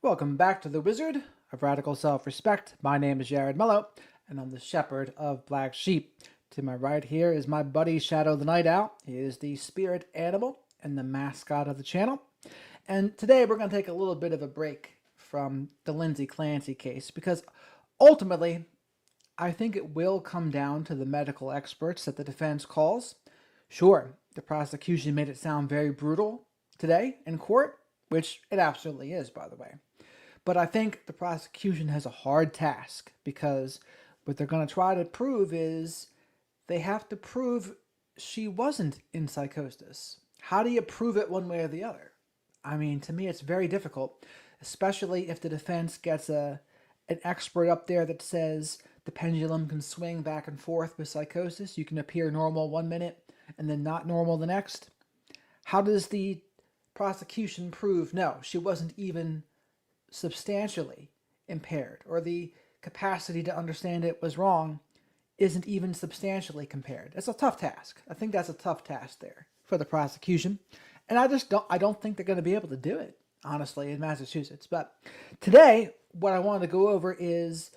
Welcome back to the Wizard of Radical Self-Respect. My name is Jared Mello, and I'm the Shepherd of Black Sheep. To my right here is my buddy Shadow the Night Owl. He is the spirit animal and the mascot of the channel. And today we're going to take a little bit of a break from the Lindsay Clancy case because ultimately I think it will come down to the medical experts that the defense calls. Sure, the prosecution made it sound very brutal today in court, which it absolutely is, by the way. But I think the prosecution has a hard task because what they're going to try to prove is they have to prove she wasn't in psychosis. How do you prove it one way or the other? I mean, to me, it's very difficult, especially if the defense gets an expert up there that says the pendulum can swing back and forth with psychosis. You can appear normal 1 minute and then not normal the next. How does the prosecution prove, no, she wasn't even substantially impaired, or the capacity to understand it was wrong isn't even substantially compared? It's a tough task. I think that's a tough task there for the prosecution. And I don't think they're going to be able to do it, honestly, in Massachusetts. But today, what I wanted to go over is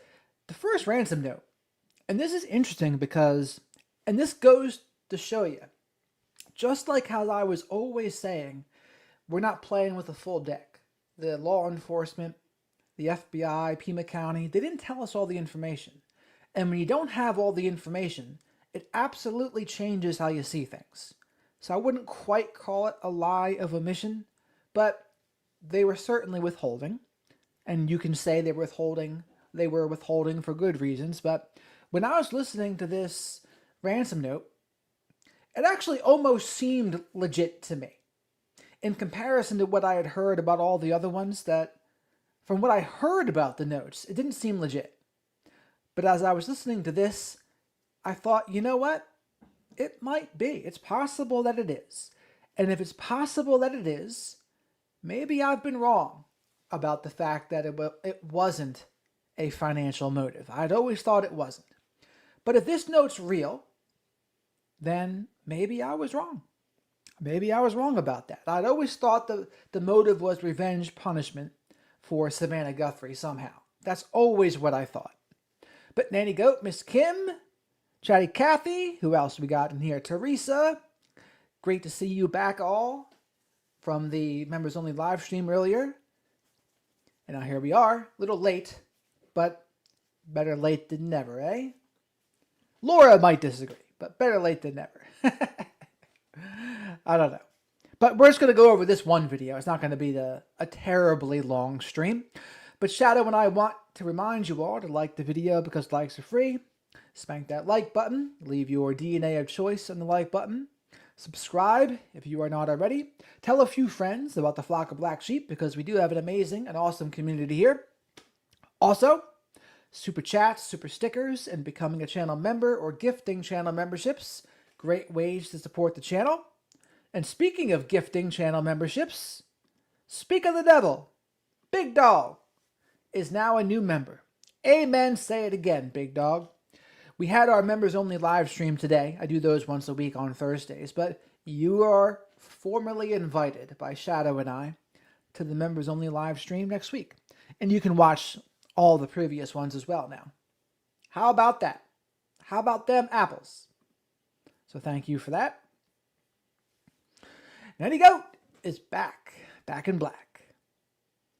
the first ransom note. And this is interesting because, and this goes to show you, just like how I was always saying, we're not playing with a full deck. The law enforcement, the FBI, Pima County, they didn't tell us all the information. And when you don't have all the information, it absolutely changes how you see things. So I wouldn't quite call it a lie of omission, but they were certainly withholding. And you can say they were withholding for good reasons. But when I was listening to this ransom note, it actually almost seemed legit to me, in comparison to what I had heard about all the other ones. That, from what I heard about the notes, it didn't seem legit. But as I was listening to this, I thought, you know what? It might be. It's possible that it is. And if it's possible that it is, maybe I've been wrong about the fact that it wasn't a financial motive. I'd always thought it wasn't. But if this note's real, then maybe I was wrong. Maybe I was wrong about that. I'd always thought the motive was revenge punishment for Savannah Guthrie somehow. That's always what I thought. But Nanny Goat, Miss Kim, Chatty Cathy, who else we got in here? Teresa. Great to see you back all from the members only live stream earlier. And now here we are, a little late, but better late than never, eh? Laura might disagree, but better late than never. I don't know. But we're just going to go over this one video. It's not going to be a terribly long stream. But Shadow and I want to remind you all to like the video because likes are free. Spank that like button. Leave your DNA of choice on the like button. Subscribe if you are not already. Tell a few friends about the Flock of Black Sheep because we do have an amazing and awesome community here. Also, super chats, super stickers, and becoming a channel member or gifting channel memberships. Great ways to support the channel. And speaking of gifting channel memberships, speak of the devil, Big Dog is now a new member. Amen, say it again, Big Dog. We had our members only live stream today. I do those once a week on Thursdays, but you are formally invited by Shadow and I to the members only live stream next week. And you can watch all the previous ones as well now. How about that? How about them apples? So thank you for that. Nanny Goat is back in black.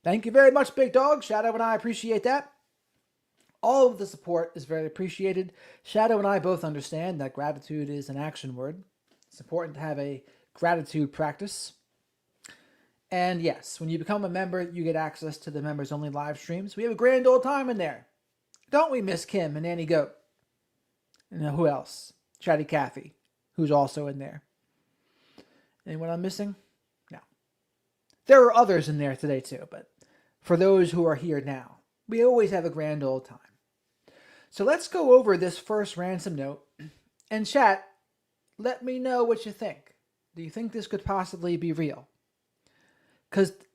Thank you very much, Big Dog. Shadow and I appreciate that. All of the support is very appreciated. Shadow and I both understand that gratitude is an action word. It's important to have a gratitude practice. And yes, when you become a member, you get access to the members only live streams. We have a grand old time in there. Don't we, Miss Kim and Nanny Goat? And who else? Chatty Cathy, who's also in there. Anyone I'm missing? No. There are others in there today too, but for those who are here now, we always have a grand old time. So let's go over this first ransom note. And chat, let me know what you think. Do you think this could possibly be real?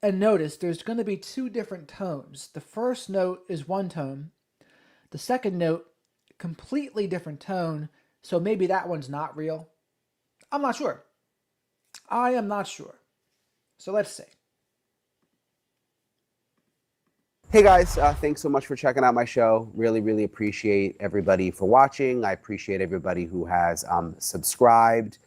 And notice, there's going to be two different tones. The first note is one tone. The second note, completely different tone. So maybe that one's not real. I'm not sure. I am not sure. So let's see. Hey guys, thanks so much for checking out my show. Really, really appreciate everybody for watching. I appreciate everybody who has subscribed.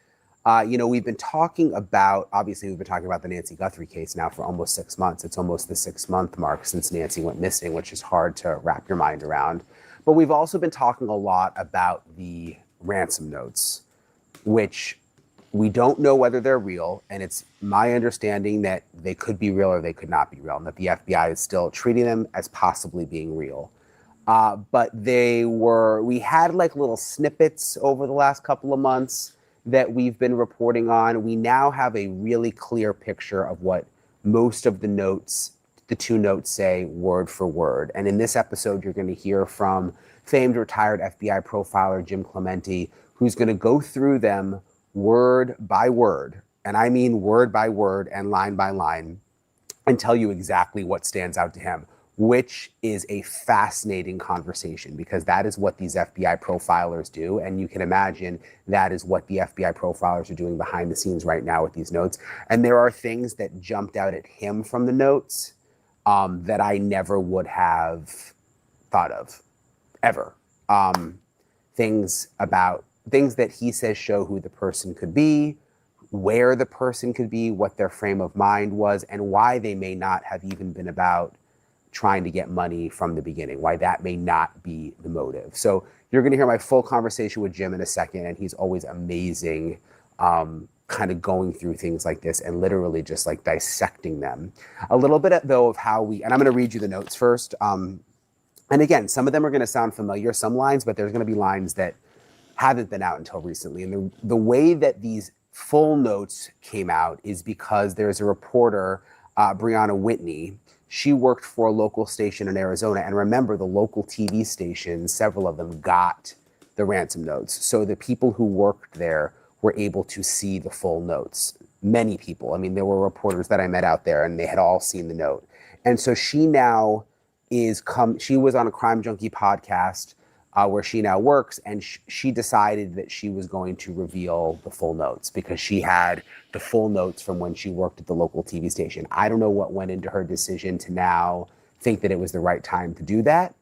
We've been talking about, obviously, we've been talking about the Nancy Guthrie case now for almost 6 months. It's almost the 6 month mark since Nancy went missing, which is hard to wrap your mind around. But we've also been talking a lot about the ransom notes, which we don't know whether they're real, and it's my understanding that they could be real or they could not be real, and that the FBI is still treating them as possibly being real. But we had like little snippets over the last couple of months that we've been reporting on. We now have a really clear picture of what most of the two notes say word for word. And in this episode, you're going to hear from famed retired FBI profiler Jim Clemente, who's going to go through them word by word. And I mean word by word and line by line, and tell you exactly what stands out to him, which is a fascinating conversation because that is what these FBI profilers do. And you can imagine that is what the FBI profilers are doing behind the scenes right now with these notes. And there are things that jumped out at him from the notes that I never would have thought of ever. Things that he says show who the person could be, where the person could be, what their frame of mind was, and why they may not have even been about trying to get money from the beginning, why that may not be the motive. So you're going to hear my full conversation with Jim in a second, and he's always amazing, kind of going through things like this and literally just like dissecting them. A little bit, though, of how and I'm going to read you the notes first. And again, some of them are going to sound familiar, some lines, but there's going to be lines that haven't been out until recently. And the way that these full notes came out is because there's a reporter, Brianna Whitney. She worked for a local station in Arizona. And remember, the local TV stations, several of them got the ransom notes. So the people who worked there were able to see the full notes. Many people. I mean, there were reporters that I met out there and they had all seen the note. And so she now she was on a Crime Junkie podcast where she now works, and she decided that she was going to reveal the full notes because she had the full notes from when she worked at the local TV station. I don't know what went into her decision to now think that it was the right time to do that,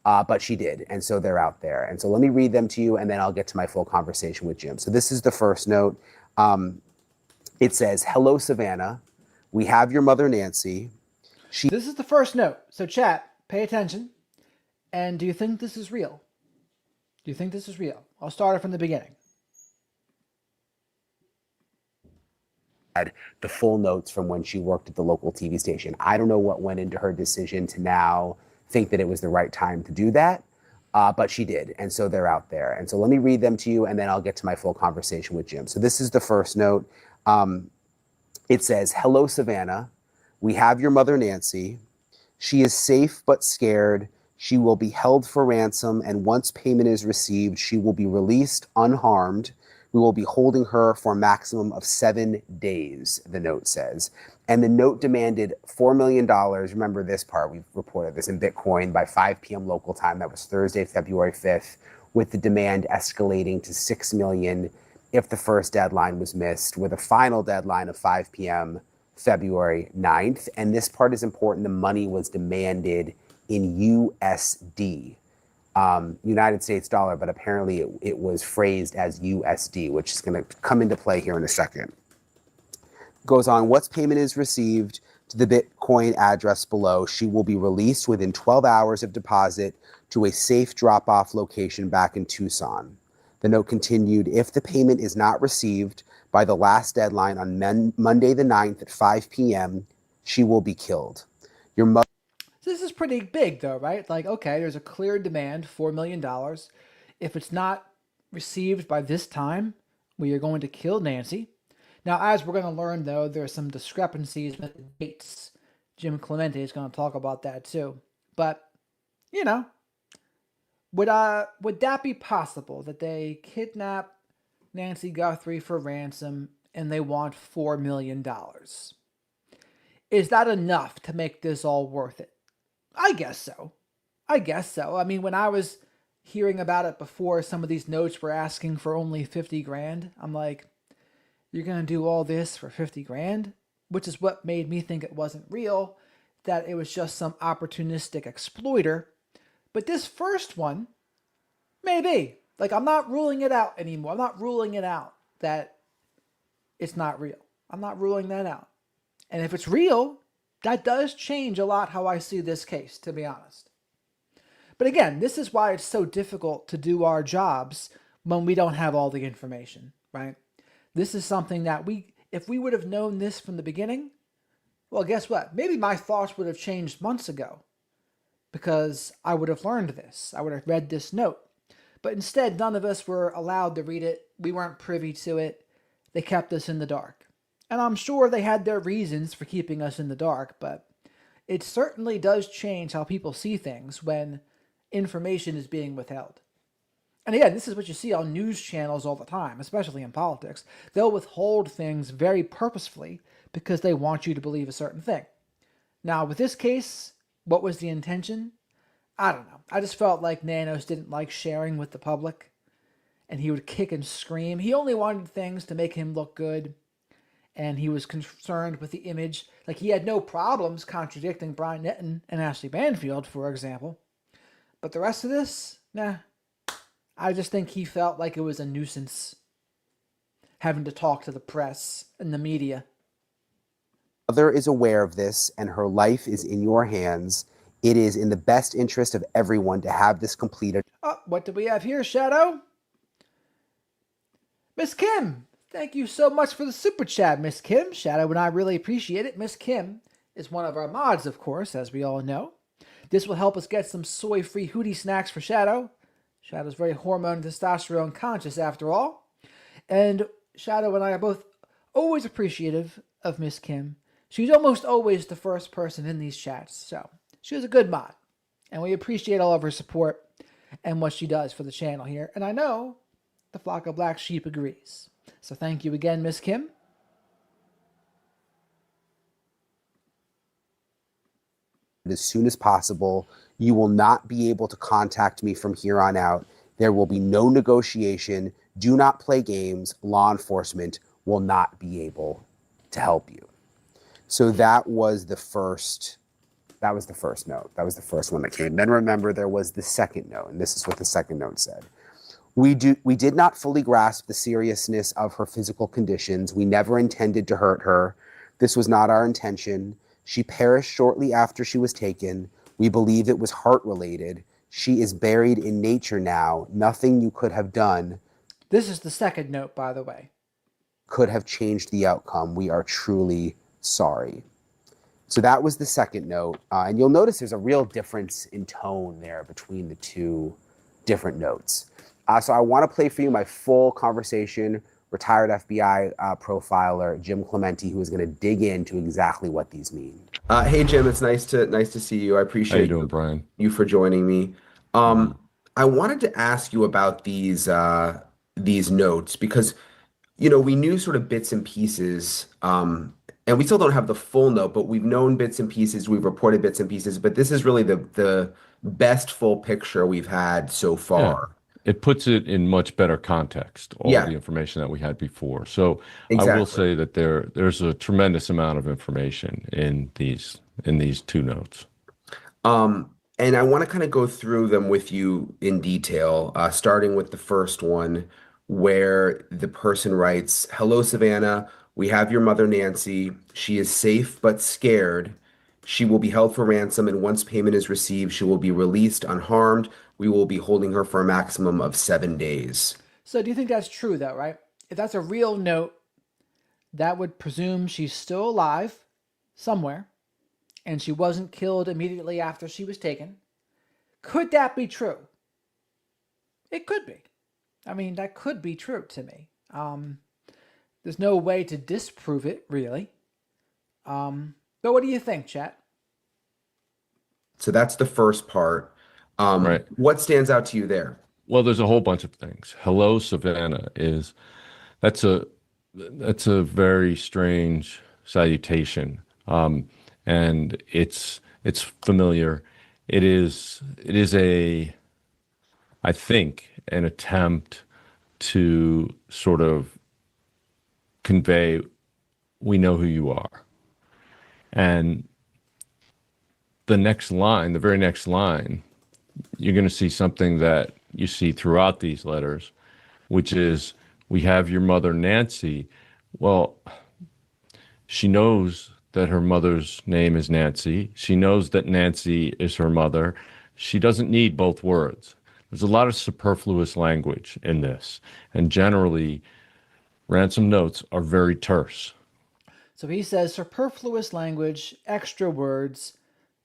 but she did, and so they're out there. And so let me read them to you, and then I'll get to my full conversation with Jim. So this is the first note. It says, "Hello, Savannah. We have your mother, Nancy. This is the first note. So, chat, pay attention. And do you think this is real? Do you think this is real? I'll start it from the beginning. Had the full notes from when she worked at the local TV station. I don't know what went into her decision to now think that it was the right time to do that, but she did, and so they're out there. And so let me read them to you, and then I'll get to my full conversation with Jim. So this is the first note. It says, "Hello, Savannah. We have your mother, Nancy. She is safe but scared. She will be held for ransom, and once payment is received, she will be released unharmed. We will be holding her for a maximum of 7 days," the note says. And the note demanded $4 million. Remember this part, we've reported this in Bitcoin by 5 p.m. local time. That was Thursday, February 5th, with the demand escalating to $6 million if the first deadline was missed, with a final deadline of 5 p.m. February 9th. And this part is important. The money was demanded in USD, United States dollar, but apparently it was phrased as USD, which is going to come into play here in a second. Goes on, once payment is received to the Bitcoin address below, she will be released within 12 hours of deposit to a safe drop-off location back in Tucson. The note continued, if the payment is not received by the last deadline on Monday the 9th at 5 p.m., she will be killed. Your mother... So this is pretty big, though, right? Like, okay, there's a clear demand, $4 million. If it's not received by this time, we are going to kill Nancy. Now, as we're going to learn, though, there are some discrepancies with the dates. Jim Clemente is going to talk about that, too. But, you know, would that be possible that they kidnap Nancy Guthrie for ransom and they want $4 million? Is that enough to make this all worth it? I guess so. I mean, when I was hearing about it before, some of these notes were asking for only 50 grand. I'm like, you're going to do all this for 50 grand? Which is what made me think it wasn't real. that it was just some opportunistic exploiter. But this first one, maybe. Like, I'm not ruling it out anymore. I'm not ruling it out that it's not real. I'm not ruling that out. And if it's real, that does change a lot how I see this case, to be honest. But again, this is why it's so difficult to do our jobs when we don't have all the information, right? This is something that if we would have known this from the beginning, well, guess what? Maybe my thoughts would have changed months ago because I would have learned this. I would have read this note. But instead, none of us were allowed to read it. We weren't privy to it. They kept us in the dark. And I'm sure they had their reasons for keeping us in the dark, but it certainly does change how people see things when information is being withheld. And again, this is what you see on news channels all the time, especially in politics. They'll withhold things very purposefully because they want you to believe a certain thing. Now, with this case, what was the intention? I don't know. I just felt like Nanos didn't like sharing with the public, and he would kick and scream. He only wanted things to make him look good, and he was concerned with the image. Like, he had no problems contradicting Brian Netton and Ashley Banfield, for example. But the rest of this, nah. I just think he felt like it was a nuisance having to talk to the press and the media. Mother is aware of this, and her life is in your hands. It is in the best interest of everyone to have this completed. Oh, what do we have here, Shadow? Miss Kim, thank you so much for the super chat, Miss Kim. Shadow and I really appreciate it. Miss Kim is one of our mods, of course, as we all know. This will help us get some soy-free hootie snacks for Shadow. Shadow's very hormone and testosterone conscious, after all. And Shadow and I are both always appreciative of Miss Kim. She's almost always the first person in these chats, so she was a good mod. And we appreciate all of her support and what she does for the channel here. And I know the flock of black sheep agrees. So thank you again, Miss Kim. As soon as possible. You will not be able to contact me from here on out. There will be no negotiation. Do not play games. Law enforcement will not be able to help you. So that was the first note. That was the first one that came. Then remember, there was the second note, and this is what the second note said. We did not fully grasp the seriousness of her physical conditions. We never intended to hurt her. This was not our intention. She perished shortly after she was taken. We believe it was heart-related. She is buried in nature now. Nothing you could have done. This is the second note, by the way. Could have changed the outcome. We are truly sorry. So that was the second note. And you'll notice there's a real difference in tone there between the two different notes. So I want to play for you my full conversation. Retired FBI profiler Jim Clementi, who is going to dig into exactly what these mean. Hey Jim, it's nice to see you. I appreciate How you doing, Brian? You for joining me. I wanted to ask you about these notes because we knew sort of bits and pieces, and we still don't have the full note, but we've known bits and pieces. We've reported bits and pieces, but this is really the best full picture we've had so far. Yeah. It puts it in much better context, all the information that we had before. So I will say that there's a tremendous amount of information in these two notes. And I want to kind of go through them with you in detail, starting with the first one where the person writes, "Hello, Savannah. We have your mother, Nancy. She is safe but scared. She will be held for ransom, and once payment is received, she will be released unharmed. We will be holding her for a maximum of 7 days." So do you think that's true, though, right? If that's a real note, that would presume she's still alive somewhere, and she wasn't killed immediately after she was taken. Could that be true? It could be. I mean, that could be true to me. There's no way to disprove it, really. But what do you think, chat? So that's the first part. Right. What stands out to you there? Well, there's a whole bunch of things. Hello, Savannah that's a very strange salutation. And it's familiar. It is I think, an attempt to sort of convey, we know who you are. And the next line, the very next line, you're going to see something that you see throughout these letters, which is, we have your mother, Nancy. Well, she knows that her mother's name is Nancy. She knows that Nancy is her mother. She doesn't need both words. There's a lot of superfluous language in this. And generally, Ransom notes are very terse. So he says superfluous language, extra words,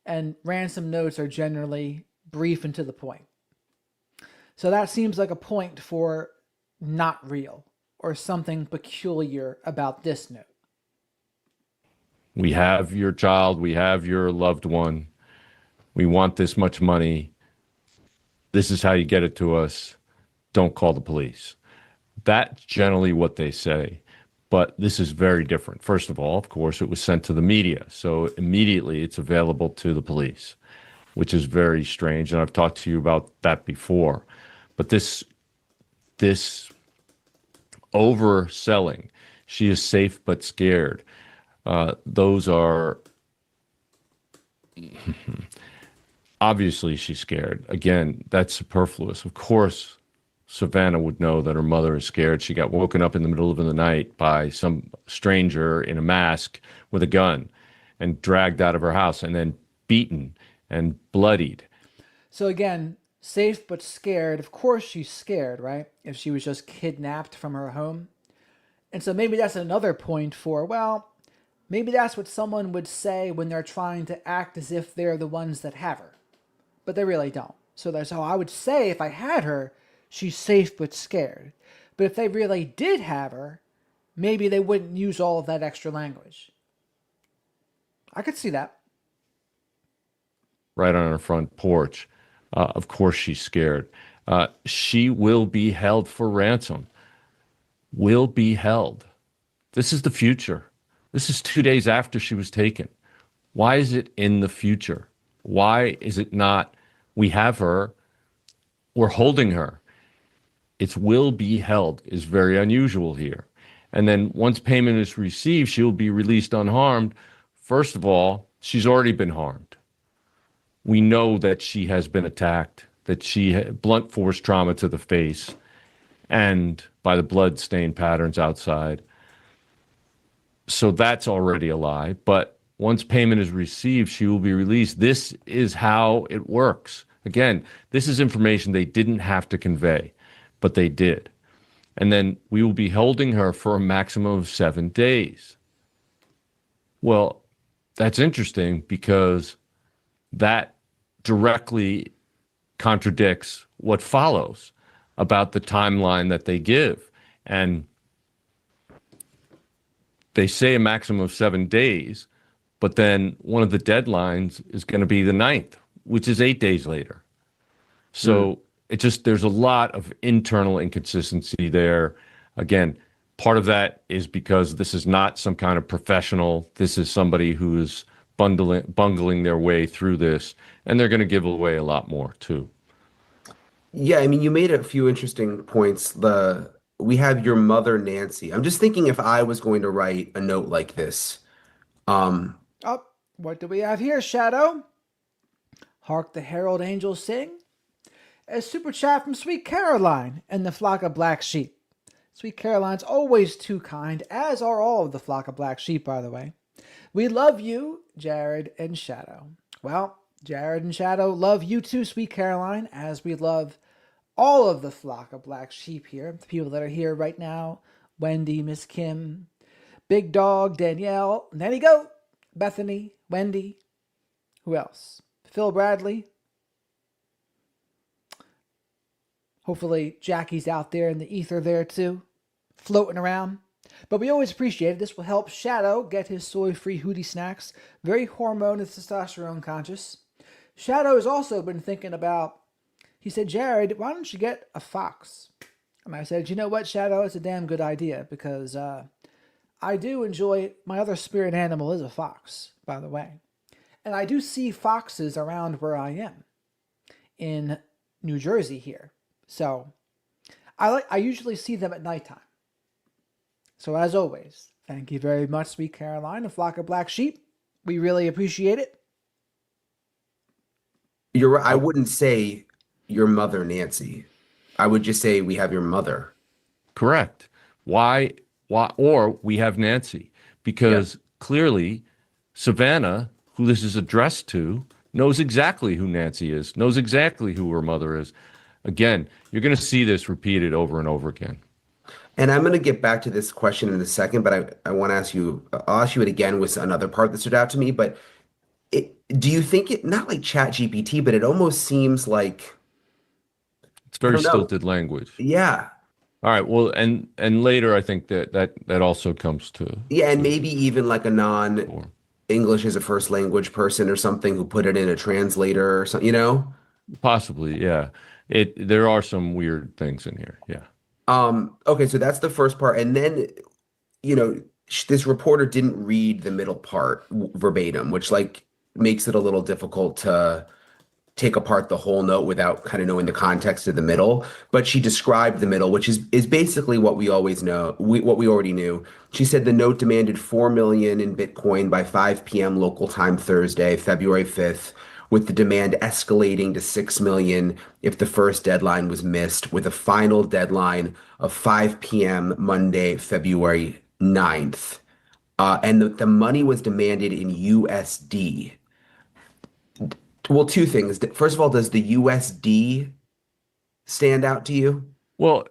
and Ransom notes are generally brief and to the point. So that seems like a point for not real or something peculiar about this note. We have your child. We have your loved one. We want this much money. This is how you get it to us. Don't call the police. That's generally what they say. But this is very different. First of all, of course, it was sent to the media. So immediately it's available to the police, which is very strange. And I've talked to you about that before. But this overselling, she is safe but scared. Those are obviously she's scared. Again, that's superfluous. Of course, Savannah would know that her mother is scared. She got woken up in the middle of the night by some stranger in a mask with a gun and dragged out of her house and then beaten and bloodied. So again, safe but scared. Of course she's scared, right? If she was just kidnapped from her home. And so maybe that's another point for, well, maybe that's what someone would say when they're trying to act as if they're the ones that have her. But they really don't. So that's how I would say if I had her, she's safe but scared. But if they really did have her, maybe they wouldn't use all of that extra language. I could see that. Right on her front porch. Of course she's scared. She will be held for ransom. Will be held. This is the future. This is 2 days after she was taken. Why is it in the future? Why is it not, we have her, we're holding her? It's will be held is very unusual here. And then once payment is received, she will be released unharmed. First of all, she's already been harmed. We know that she has been attacked, that she had blunt force trauma to the face, and by the blood stain patterns outside. So that's already a lie. But once payment is received, she will be released. This is how it works. Again, this is information they didn't have to convey, but they did. And then we will be holding her for a maximum of 7 days. Well, that's interesting because that directly contradicts what follows about the timeline that they give. And they say a maximum of 7 days, but then one of the deadlines is going to be the 9th, which is 8 days later. So it just, there's a lot of internal inconsistency there. Again, part of that is because this is not some kind of professional. This is somebody who is bungling their way through this, and they're going to give away a lot more too. Yeah, I mean, you made a few interesting points. We have your mother, Nancy. I'm just thinking if I was going to write a note like this. Oh, what do we have here, Shadow? Hark the herald angels sing. A super chat from Sweet Caroline and the flock of black sheep. Sweet Caroline's always too kind, as are all of the flock of black sheep, by the way. We love you, Jared and Shadow. Well, Jared and Shadow love you too, Sweet Caroline, as we love all of the flock of black sheep here. The people that are here right now. Wendy, Miss Kim, Big Dog, Danielle, Nanny Goat, Bethany, Wendy. Who else? Phil Bradley. Hopefully Jackie's out there in the ether there too, floating around. But we always appreciate it. This will help Shadow get his soy-free hootie snacks. Very hormone and testosterone conscious. Shadow has also been thinking about, he said, Jared, why don't you get a fox? And I said, you know what, Shadow? It's a damn good idea because I do enjoy, my other spirit animal is a fox, by the way. And I do see foxes around where I am in New Jersey here. So I usually see them at nighttime. So as always, thank you very much, Sweet Caroline, a flock of black sheep. We really appreciate it. You're right. I Oh, wouldn't say your mother, Nancy. I would just say we have your mother. correct. Why? Why? Or we have Nancy, Yeah. because clearly Savannah, who this is addressed to, knows exactly who Nancy is, knows exactly who her mother is. Again, you're going to see this repeated over and over again. And I'm going to get back to this question in a second, but I want to ask you, I'll ask you it again with another part that stood out to me. But do you think it, not like Chat GPT, but it almost seems like, It's I very don't know. stilted language. Yeah. All right. Well, and later I think that also comes Yeah. And to maybe even like a form. non-English as a first language person or something who put it in a translator or something, you know? Possibly, yeah. There are some weird things in here. Yeah. Okay. So that's the first part. And then, this reporter didn't read the middle part verbatim, which like makes it a little difficult to take apart the whole note without kind of knowing the context of the middle. But she described the middle, which is basically what we always know, what we already knew. She said the note demanded 4 million in Bitcoin by 5 p.m. local time Thursday, February 5th, with the demand escalating to 6 million if the first deadline was missed, with a final deadline of 5 p.m. Monday, February 9th. And the money was demanded in USD. Well, two things. First of all, does the USD stand out to you? Well,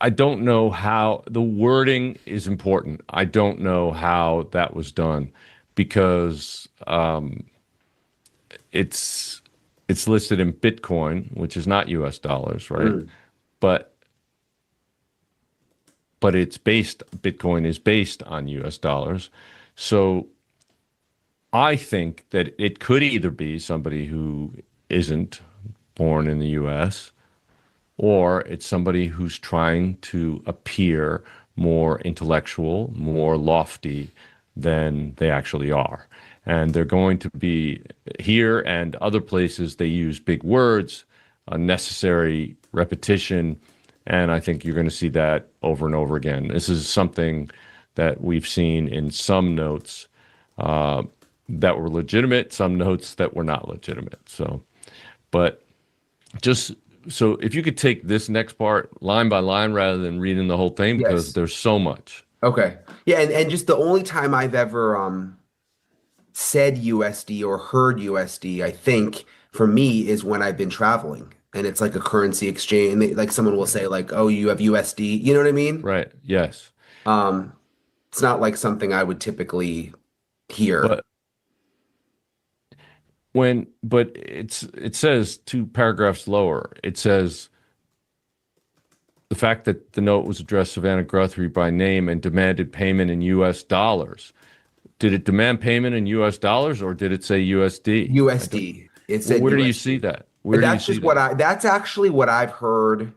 I don't know how the wording is important. I don't know how that was done because it's it's listed in Bitcoin, which is not US dollars, right? Mm. But it's based Bitcoin is based on US dollars. So I think that it could either be somebody who isn't born in the US, or it's somebody who's trying to appear more intellectual, more lofty than they actually are. And they're going to be here and other places, they use big words, unnecessary repetition. And I think you're going to see that over and over again. This is something that we've seen in some notes uh, that were legitimate, some notes that were not legitimate. So, but just so if you could take this next part line by line rather than reading the whole thing, because Yes. there's so much. Okay. Yeah, and just the only time I've ever said USD or heard USD, I think for me is when I've been traveling and it's like a currency exchange. And like someone will say like, "Oh, you have USD." You know what I mean? Right. Yes. Um, it's not like something I would typically hear. But it says two paragraphs lower, it says the fact that the note was addressed Savannah Guthrie by name and demanded payment in US dollars. Did it demand payment in US dollars or did it say USD? I don't, USD. It well, said where do you see USD. that? Where do you That's see just what that? that's actually what I've heard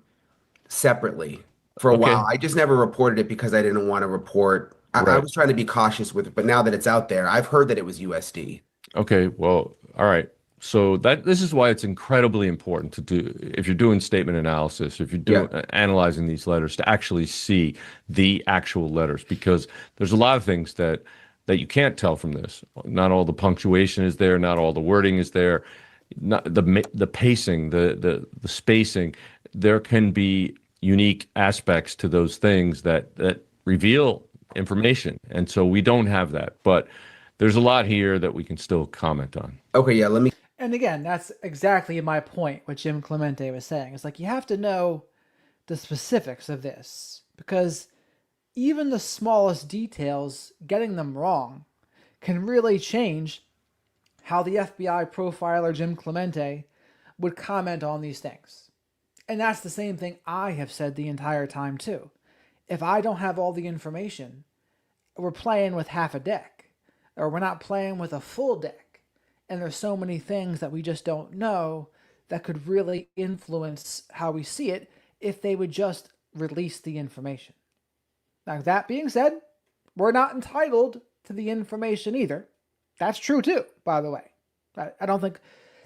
separately for a while. Okay. I just never reported it because I didn't want to report. I Right. was trying to be cautious with it, but now that it's out there, I've heard that it was USD. Okay, well, all right. So that this is why it's incredibly important to do if you're doing statement analysis, if you're Yeah. doing analyzing these letters, to actually see the actual letters, because there's a lot of things that you can't tell from this. Not all the punctuation is there, not all the wording is there, not the pacing, the spacing. There can be unique aspects to those things that reveal information, and so we don't have that. But there's a lot here that we can still comment on. Okay, yeah, let me. And again, that's exactly my point, what Jim Clemente was saying. It's like you have to know the specifics of this because even the smallest details, getting them wrong, can really change how the FBI profiler Jim Clemente would comment on these things. And that's the same thing I have said the entire time, too. If I don't have all the information, we're playing with half a deck, or we're not playing with a full deck. And there's so many things that we just don't know that could really influence how we see it if they would just release the information. Now, that being said, we're not entitled to the information either. That's true too, by the way. I don't think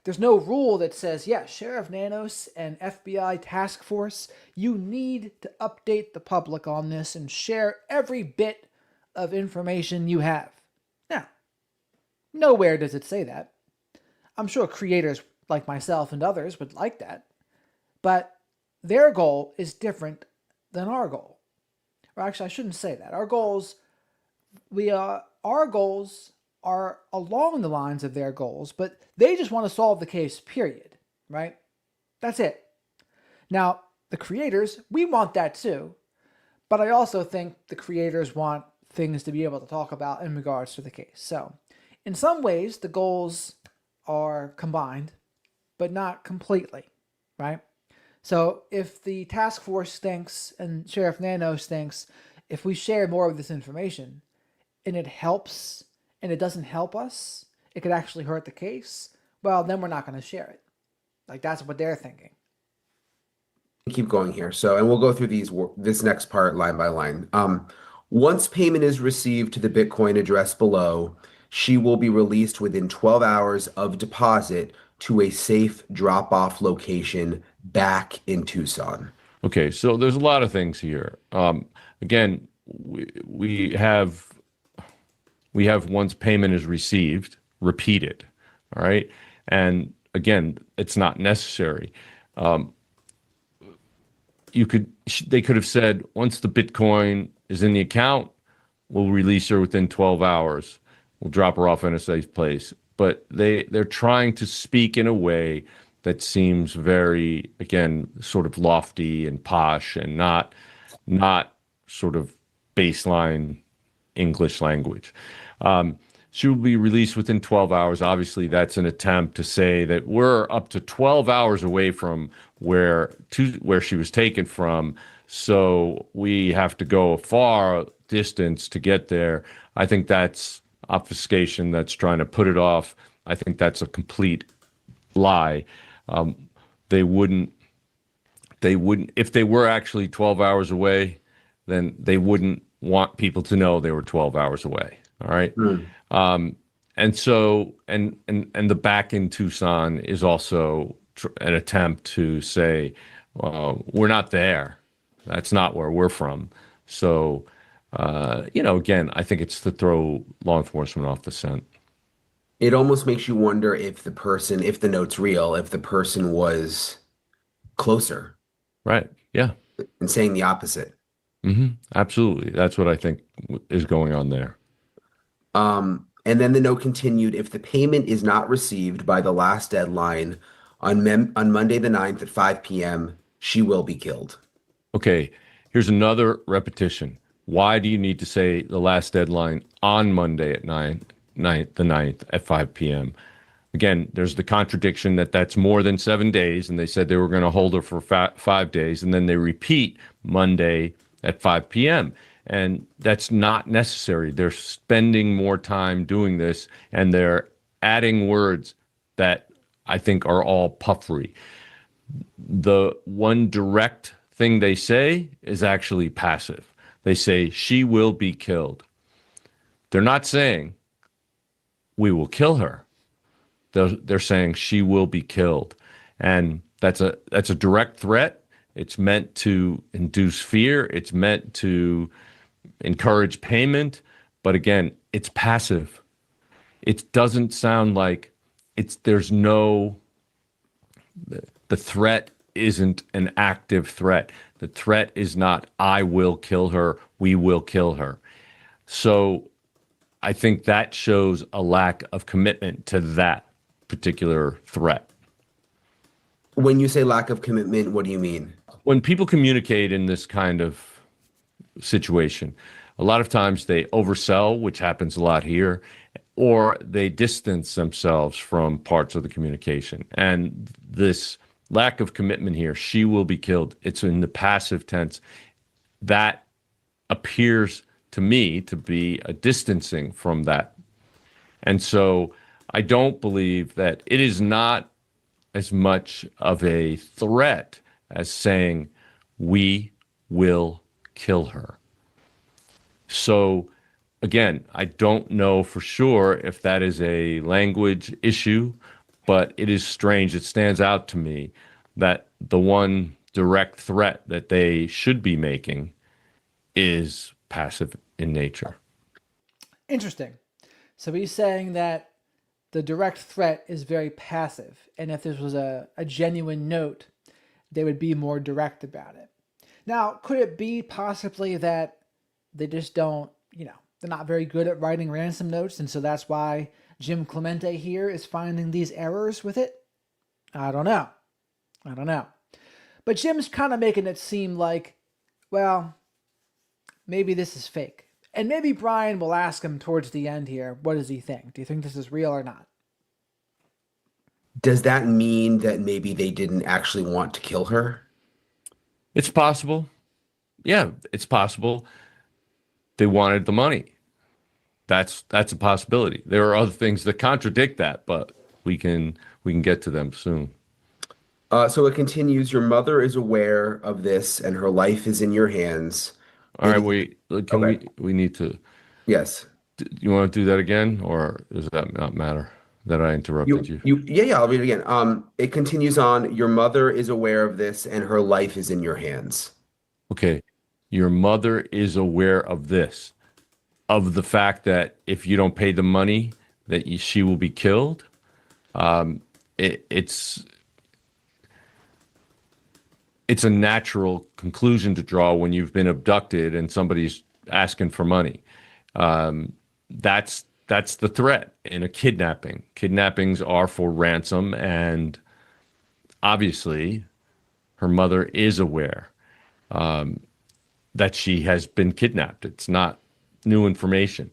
there's no rule that says, yeah, Sheriff Nanos and FBI task force, you need to update the public on this and share every bit of information you have. Now, nowhere does it say that. I'm sure creators like myself and others, would like that. But their goal is different than our goal. Or actually, I shouldn't say that. Our goals are along the lines of their goals, but they just want to solve the case, period. Right? That's it. Now, the creators, we want that too. But I also think the creators want things to be able to talk about in regards to the case. So, in some ways, the goals are combined, but not completely, right? So, if the task force thinks and Sheriff Nanos thinks if we share more of this information and it helps and it doesn't help us, it could actually hurt the case, well, then we're not going to share it. Like, that's what they're thinking. Keep going here. So, and we'll go through this next part line by line. Once payment is received to the Bitcoin address below, she will be released within 12 hours of deposit to a safe drop-off location back in Tucson. Okay, so there's a lot of things here. Again, we have once payment is received, repeated. All right, and again, it's not necessary. They could have said once the Bitcoin is in the account, we'll release her within 12 hours. We'll drop her off in a safe place. But they're trying to speak in a way that seems very, again, sort of lofty and posh and not sort of baseline English language. She will be released within 12 hours. Obviously, that's an attempt to say that we're up to 12 hours away from where she was taken from, so we have to go a far distance to get there. I think that's obfuscation. That's trying to put it off. I think that's a complete lie. They wouldn't, if they were actually 12 hours away, then they wouldn't want people to know they were 12 hours away. All right. And so, and the back in Tucson is also an attempt to say, we're not there. That's not where we're from. So, again, I think it's to throw law enforcement off the scent. It almost makes you wonder if the note's real, if the person was closer. Right. Yeah. And saying the opposite. Absolutely. That's what I think is going on there. And then the note continued, if the payment is not received by the last deadline on Monday the 9th at 5 p.m., she will be killed. Okay, here's another repetition. Why do you need to say the last deadline on Monday at the 9th at 5 p.m.? Again, there's the contradiction that's more than 7 days, and they said they were going to hold her for 5 days, and then they repeat Monday at 5 p.m., and that's not necessary. They're spending more time doing this, and they're adding words that I think are all puffery. The one direct thing they say is actually passive. They say, she will be killed. They're not saying, we will kill her. They're saying, she will be killed. And that's a direct threat. It's meant to induce fear. It's meant to encourage payment, but again, it's passive. It doesn't sound like the threat isn't an active threat. The threat is not, I will kill her, we will kill her. So I think that shows a lack of commitment to that particular threat. When you say lack of commitment, what do you mean? When people communicate in this kind of situation, a lot of times they oversell, which happens a lot here, or they distance themselves from parts of the communication. And this lack of commitment here, she will be killed, it's in the passive tense. That appears to me to be a distancing from that. And so I don't believe that it is not as much of a threat as saying, we will kill her. So again, I don't know for sure if that is a language issue, but it is strange. It stands out to me that the one direct threat that they should be making is passive in nature. Interesting. So he's saying that the direct threat is very passive. And if this was a genuine note, they would be more direct about it. Now, could it be possibly that they just don't, they're not very good at writing ransom notes, and so that's why Jim Clemente here is finding these errors with it? I don't know. I don't know. But Jim's kind of making it seem like, well, maybe this is fake. And maybe Brian will ask him towards the end here, what does he think? Do you think this is real or not? Does that mean that maybe they didn't actually want to kill her? It's possible. Yeah, it's possible. They wanted the money. That's a possibility. There are other things that contradict that, but we can get to them soon. So it continues. Your mother is aware of this, and her life is in your hands. All right, Okay. we need to. Yes. You want to do that again, or does that not matter that I interrupted you? Yeah, I'll read it again. It continues on. Your mother is aware of this, and her life is in your hands. Okay, your mother is aware of this, of the fact that if you don't pay the money, that she will be killed. It's a natural conclusion to draw when you've been abducted and somebody's asking for money. That's the threat in a kidnapping. Kidnappings are for ransom, and obviously, her mother is aware that she has been kidnapped. It's not new information,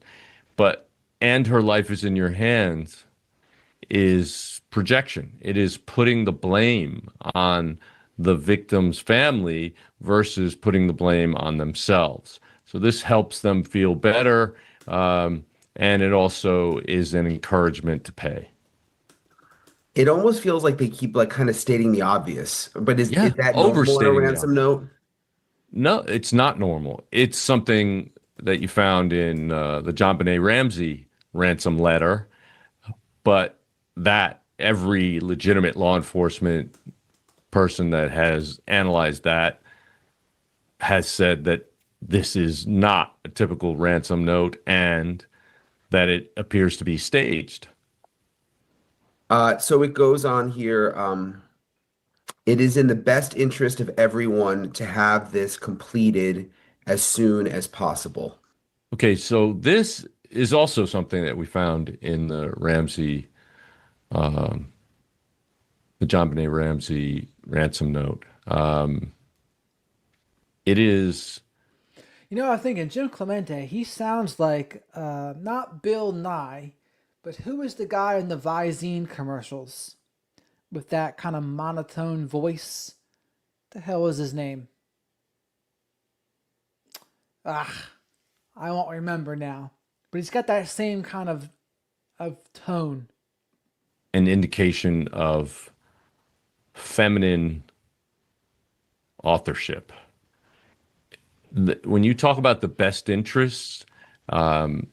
and her life is in your hands is projection. It is putting the blame on the victim's family versus putting the blame on themselves. So this helps them feel better, and it also is an encouragement to pay. It almost feels like they keep like kind of stating the obvious, but is Yeah, that normal in a overstating the ransom obvious. note? No, it's not normal. It's something that you found in the John Benet Ramsey ransom letter, but that every legitimate law enforcement person that has analyzed that has said that this is not a typical ransom note and that it appears to be staged. So it goes on here. It is in the best interest of everyone to have this completed as soon as possible. Okay, so this is also something that we found in the Ramsey, the John Benet Ramsey ransom note. It is. I'm thinking Jim Clemente, he sounds like not Bill Nye, but who is the guy in the Visine commercials with that kind of monotone voice? The hell was his name? Ah, I won't remember now. But he's got that same kind of tone. An indication of feminine authorship. When you talk about the best interests and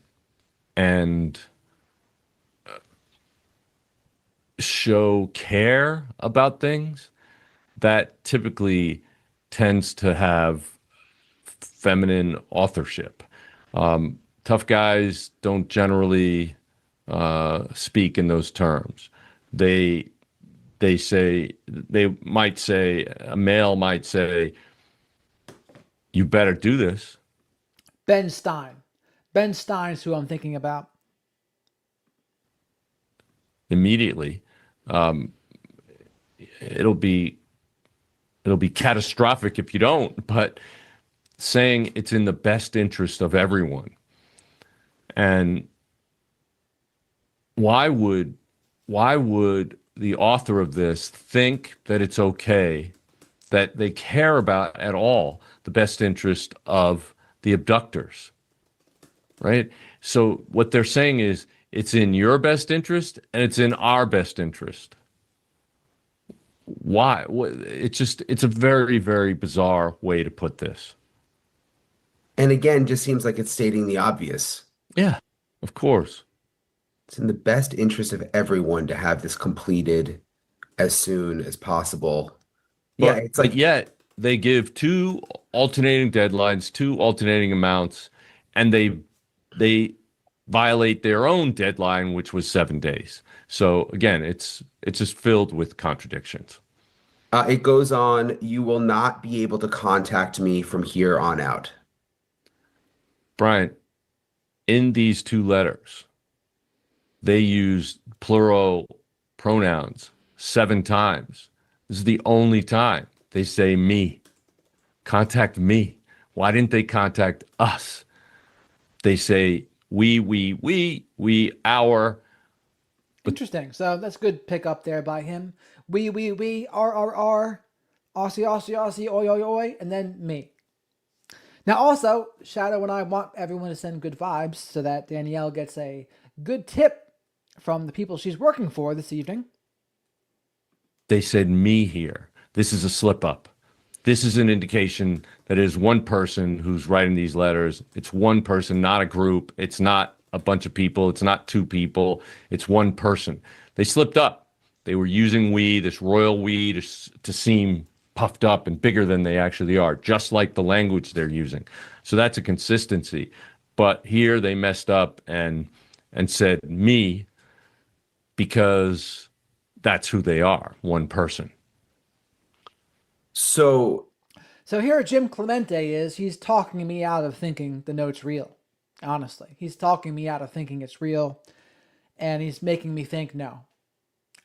show care about things, that typically tends to have feminine authorship. Tough guys don't generally speak in those terms. They might say, a male might say, you better do this. Ben Stein. Ben Stein's who I'm thinking about. Immediately. It'll be catastrophic if you don't, but saying it's in the best interest of everyone. And why would the author of this think that it's okay, that they care about at all the best interest of the abductors, right? So what they're saying is it's in your best interest and it's in our best interest. Why? It's a very, very bizarre way to put this. And again, just seems like it's stating the obvious. Yeah, of course. It's in the best interest of everyone to have this completed as soon as possible. Yeah, it's But like yet they give two alternating deadlines, two alternating amounts, and they violate their own deadline, which was 7 days. So again, it's just filled with contradictions. It goes on, you will not be able to contact me from here on out. Brian, in these two letters, they use plural pronouns 7 times. This is the only time they say me. Contact me. Why didn't they contact us? They say we, our. Interesting. So that's a good pick up there by him. We, R, Aussie, Aussie, Aussie, oi, oi, oi, and then me. Now, also, Shadow and I want everyone to send good vibes so that Danielle gets a good tip from the people she's working for this evening. They said me here. This is a slip up. This is an indication that it is one person who's writing these letters. It's one person, not a group. It's not a bunch of people. It's not two people. It's one person. They slipped up. They were using we, this royal we, to seem puffed up and bigger than they actually are, just like the language they're using. So that's a consistency. But here they messed up and said me because that's who they are, one person. So here Jim Clemente he's talking me out of thinking the note's real. Honestly, he's talking me out of thinking it's real, and he's making me think, no,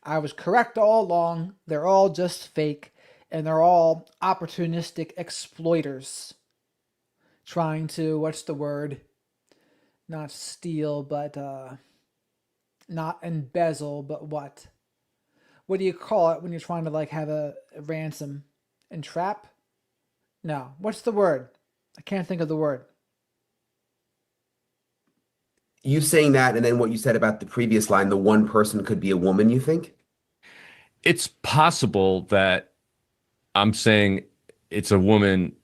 I was correct all along. They're all just fake, and they're all opportunistic exploiters trying to, what's the word? Not steal, but not embezzle, but what? What do you call it when you're trying to like have a ransom? Entrap? No. What's the word? I can't think of the word. you saying that, and then what you said about the previous line, the one person could be a woman, you think? It's possible that I'm saying it's a woman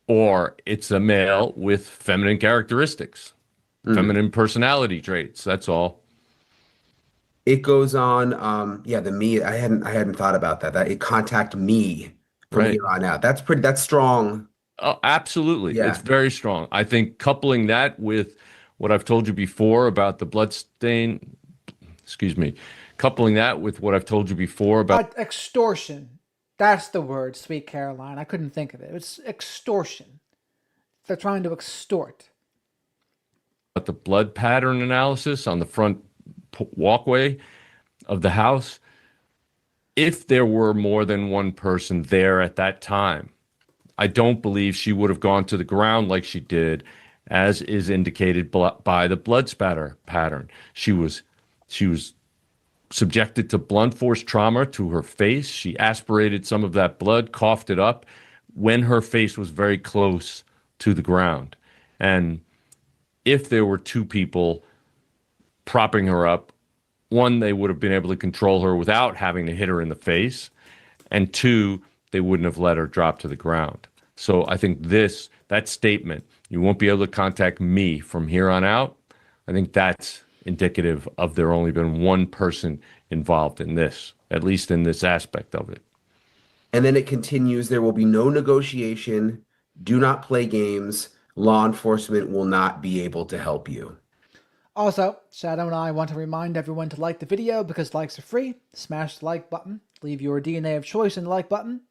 or it's a male with feminine characteristics, feminine personality traits. That's all. It goes on, yeah, the me, I hadn't thought about that. That it contact me from Right. here on out. That's strong. Oh, absolutely. Yeah. It's very strong. I think coupling that with what I've told you before about the bloodstain, excuse me, coupling that with what I've told you before about Extortion. That's the word, sweet Caroline. I couldn't think of it. It's extortion. They're trying to extort. the blood pattern analysis on the front walkway of the house, if there were more than one person there at that time, I don't believe she would have gone to the ground like she did, as is indicated by the blood spatter pattern. She was subjected to blunt force trauma to her face. She aspirated some of that blood, coughed it up when her face was very close to the ground. And if there were two people propping her up, one, they would have been able to control her without having to hit her in the face. And two, they wouldn't have let her drop to the ground. So I think that statement, you won't be able to contact me from here on out, I think that's indicative of there only been one person involved in this, at least in this aspect of it. And then it continues, there will be no negotiation. Do not play games. Law enforcement will not be able to help you. Also, Shadow and I want to remind everyone to like the video because likes are free. Smash the like button. Leave your DNA of choice in the like button.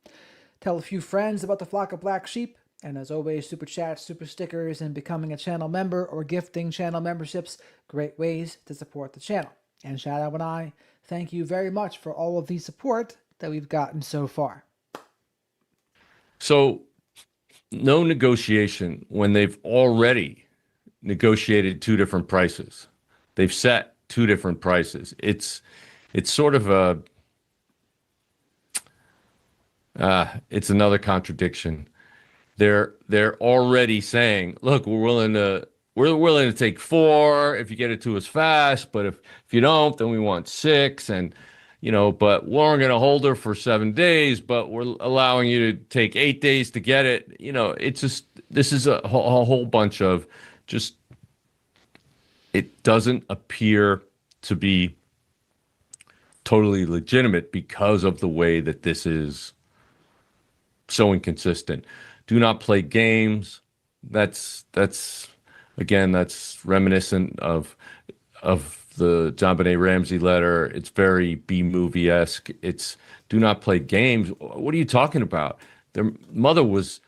Tell a few friends about the flock of black sheep. And as always, super chats, super stickers, and becoming a channel member or gifting channel memberships, great ways to support the channel. And Shadow and I thank you very much for all of the support that we've gotten so far. So no negotiation when they've already negotiated two different prices. They've set two different prices. It's sort of it's another contradiction. They're already saying, look, we're willing to take 4 if you get it to us fast, but if you don't, then we want 6, and but we're going to hold her for 7 days, but we're allowing you to take 8 days to get it. It's just, this is a whole bunch of just, it doesn't appear to be totally legitimate because of the way that this is so inconsistent. Do not play games. That's again, that's reminiscent of the John Benet Ramsey letter. It's very B-movie-esque. It's do not play games. What are you talking about? Their mother was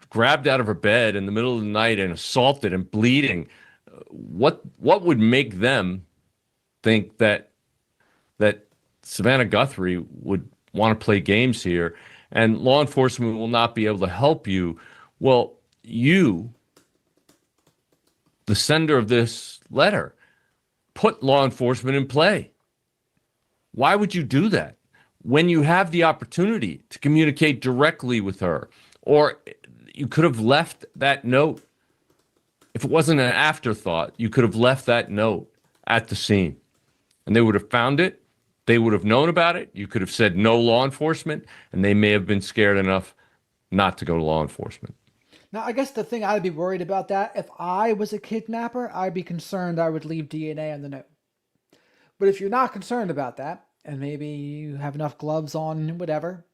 grabbed out of her bed in the middle of the night and assaulted and bleeding. What would make them think that Savannah Guthrie would want to play games here, and law enforcement will not be able to help you? Well, you, the sender of this letter, put law enforcement in play. Why would you do that when you have the opportunity to communicate directly with her? Or you could have left that note. If it wasn't an afterthought, you could have left that note at the scene and they would have found it. They would have known about it. You could have said no law enforcement, and they may have been scared enough not to go to law enforcement. Now, I guess the thing I'd be worried about that, if I was a kidnapper, I'd be concerned I would leave DNA on the note. But if you're not concerned about that, and maybe you have enough gloves on, whatever,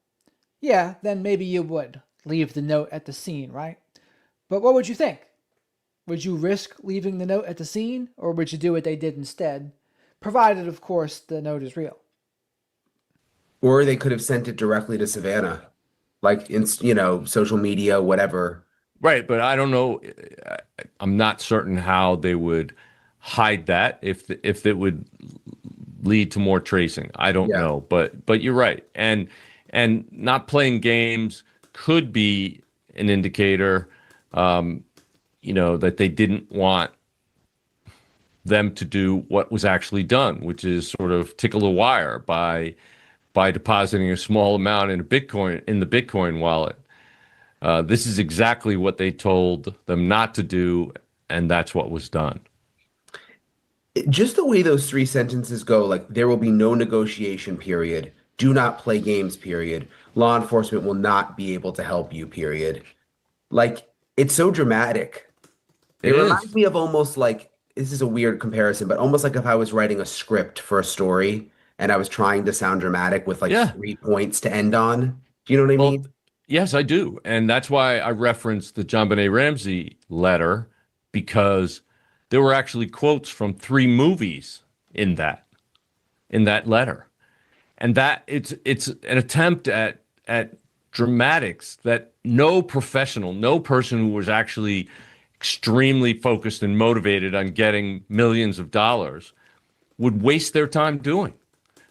yeah, then maybe you would leave the note at the scene, right? But what would you think? Would you risk leaving the note at the scene, or would you do what they did instead? Provided, of course, the note is real. Or they could have sent it directly to Savannah, like in, social media, whatever. Right, but I don't know. I'm not certain how they would hide that if it would lead to more tracing. I don't know, but you're right, and not playing games could be an indicator, that they didn't want them to do what was actually done, which is sort of tickle the wire by depositing a small amount in the Bitcoin wallet. This is exactly what they told them not to do, and that's what was done. Just the way those three sentences go, like there will be no negotiation period, do not play games period, law enforcement will not be able to help you period. Like it's so dramatic. It reminds me of almost like, this is a weird comparison, but almost like if I was writing a script for a story and I was trying to sound dramatic with like 3 points to end on. Do you know what I mean? Yes, I do. And that's why I referenced the John Benet Ramsey letter, because there were actually quotes from 3 movies in that letter. And that it's an attempt at dramatics that no professional, no person who was actually extremely focused and motivated on getting millions of dollars would waste their time doing.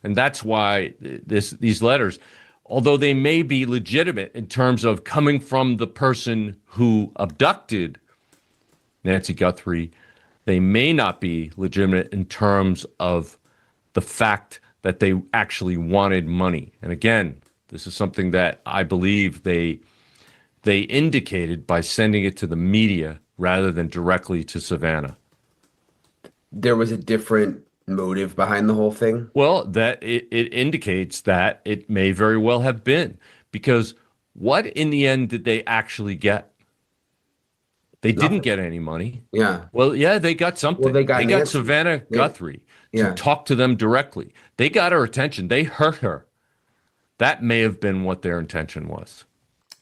And that's why these letters, although they may be legitimate in terms of coming from the person who abducted Nancy Guthrie, they may not be legitimate in terms of the fact that they actually wanted money. And again, this is something that I believe they indicated by sending it to the media rather than directly to Savannah. There was a different motive behind the whole thing? Well, that it indicates that it may very well have been, because what in the end did they actually get? They didn't get any money. Yeah. Well, yeah, they got something. Well, they got Savannah Guthrie to talk to them directly. They got her attention. They hurt her. That may have been what their intention was.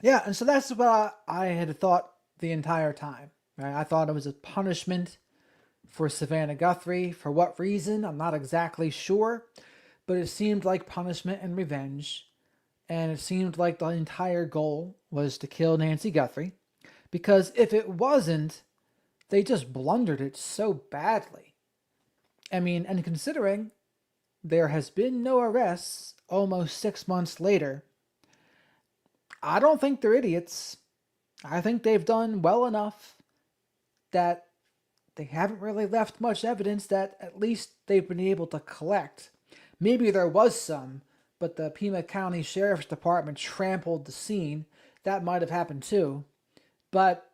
Yeah, and so that's what I had thought the entire time. Right? I thought it was a punishment for Savannah Guthrie. For what reason, I'm not exactly sure, but it seemed like punishment and revenge, and it seemed like the entire goal was to kill Nancy Guthrie, because if it wasn't, they just blundered it so badly. I mean, and considering there has been no arrests almost 6 months later, I don't think they're idiots. I think they've done well enough that they haven't really left much evidence that at least they've been able to collect. Maybe there was some, but the Pima County Sheriff's Department trampled the scene. That might have happened too. But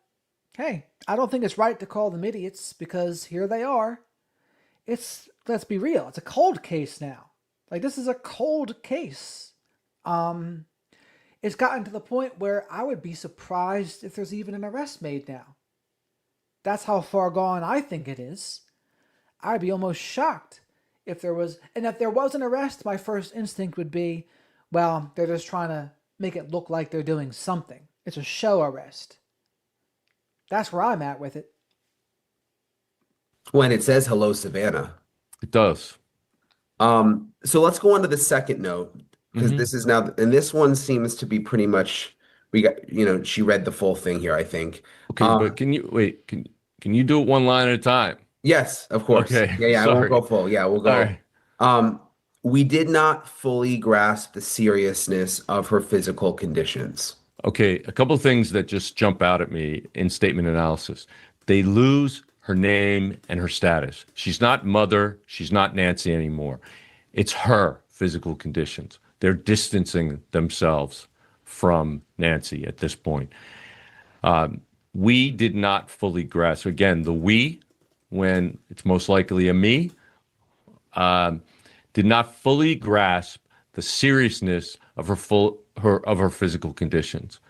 hey, I don't think it's right to call them idiots, because here they are. Let's be real, it's a cold case now. Like, this is a cold case. It's gotten to the point where I would be surprised if there's even an arrest made now. That's how far gone I think it is. I'd be almost shocked if there was, and if there was an arrest, my first instinct would be, well, they're just trying to make it look like they're doing something. It's a show arrest. That's where I'm at with it. When it says hello, Savannah. It does. So let's go on to the second note because Hmm. this is now, and this one seems to be pretty much we got, she read the full thing here, I think. Okay, Um, but can you wait? Can you do it one line at a time? yes, of course. Okay, Yeah, I won't go sorry. full. Yeah, we'll All go. right. Um, we did not fully grasp the seriousness of her physical conditions. Okay, a couple of things that just jump out at me in statement analysis. They lose her name and her status. She's not Mother, she's not Nancy anymore. It's her physical conditions. They're distancing themselves from Nancy at this point. We did not fully grasp, again, the we, when it's most likely a me, did not fully grasp the seriousness of her physical conditions.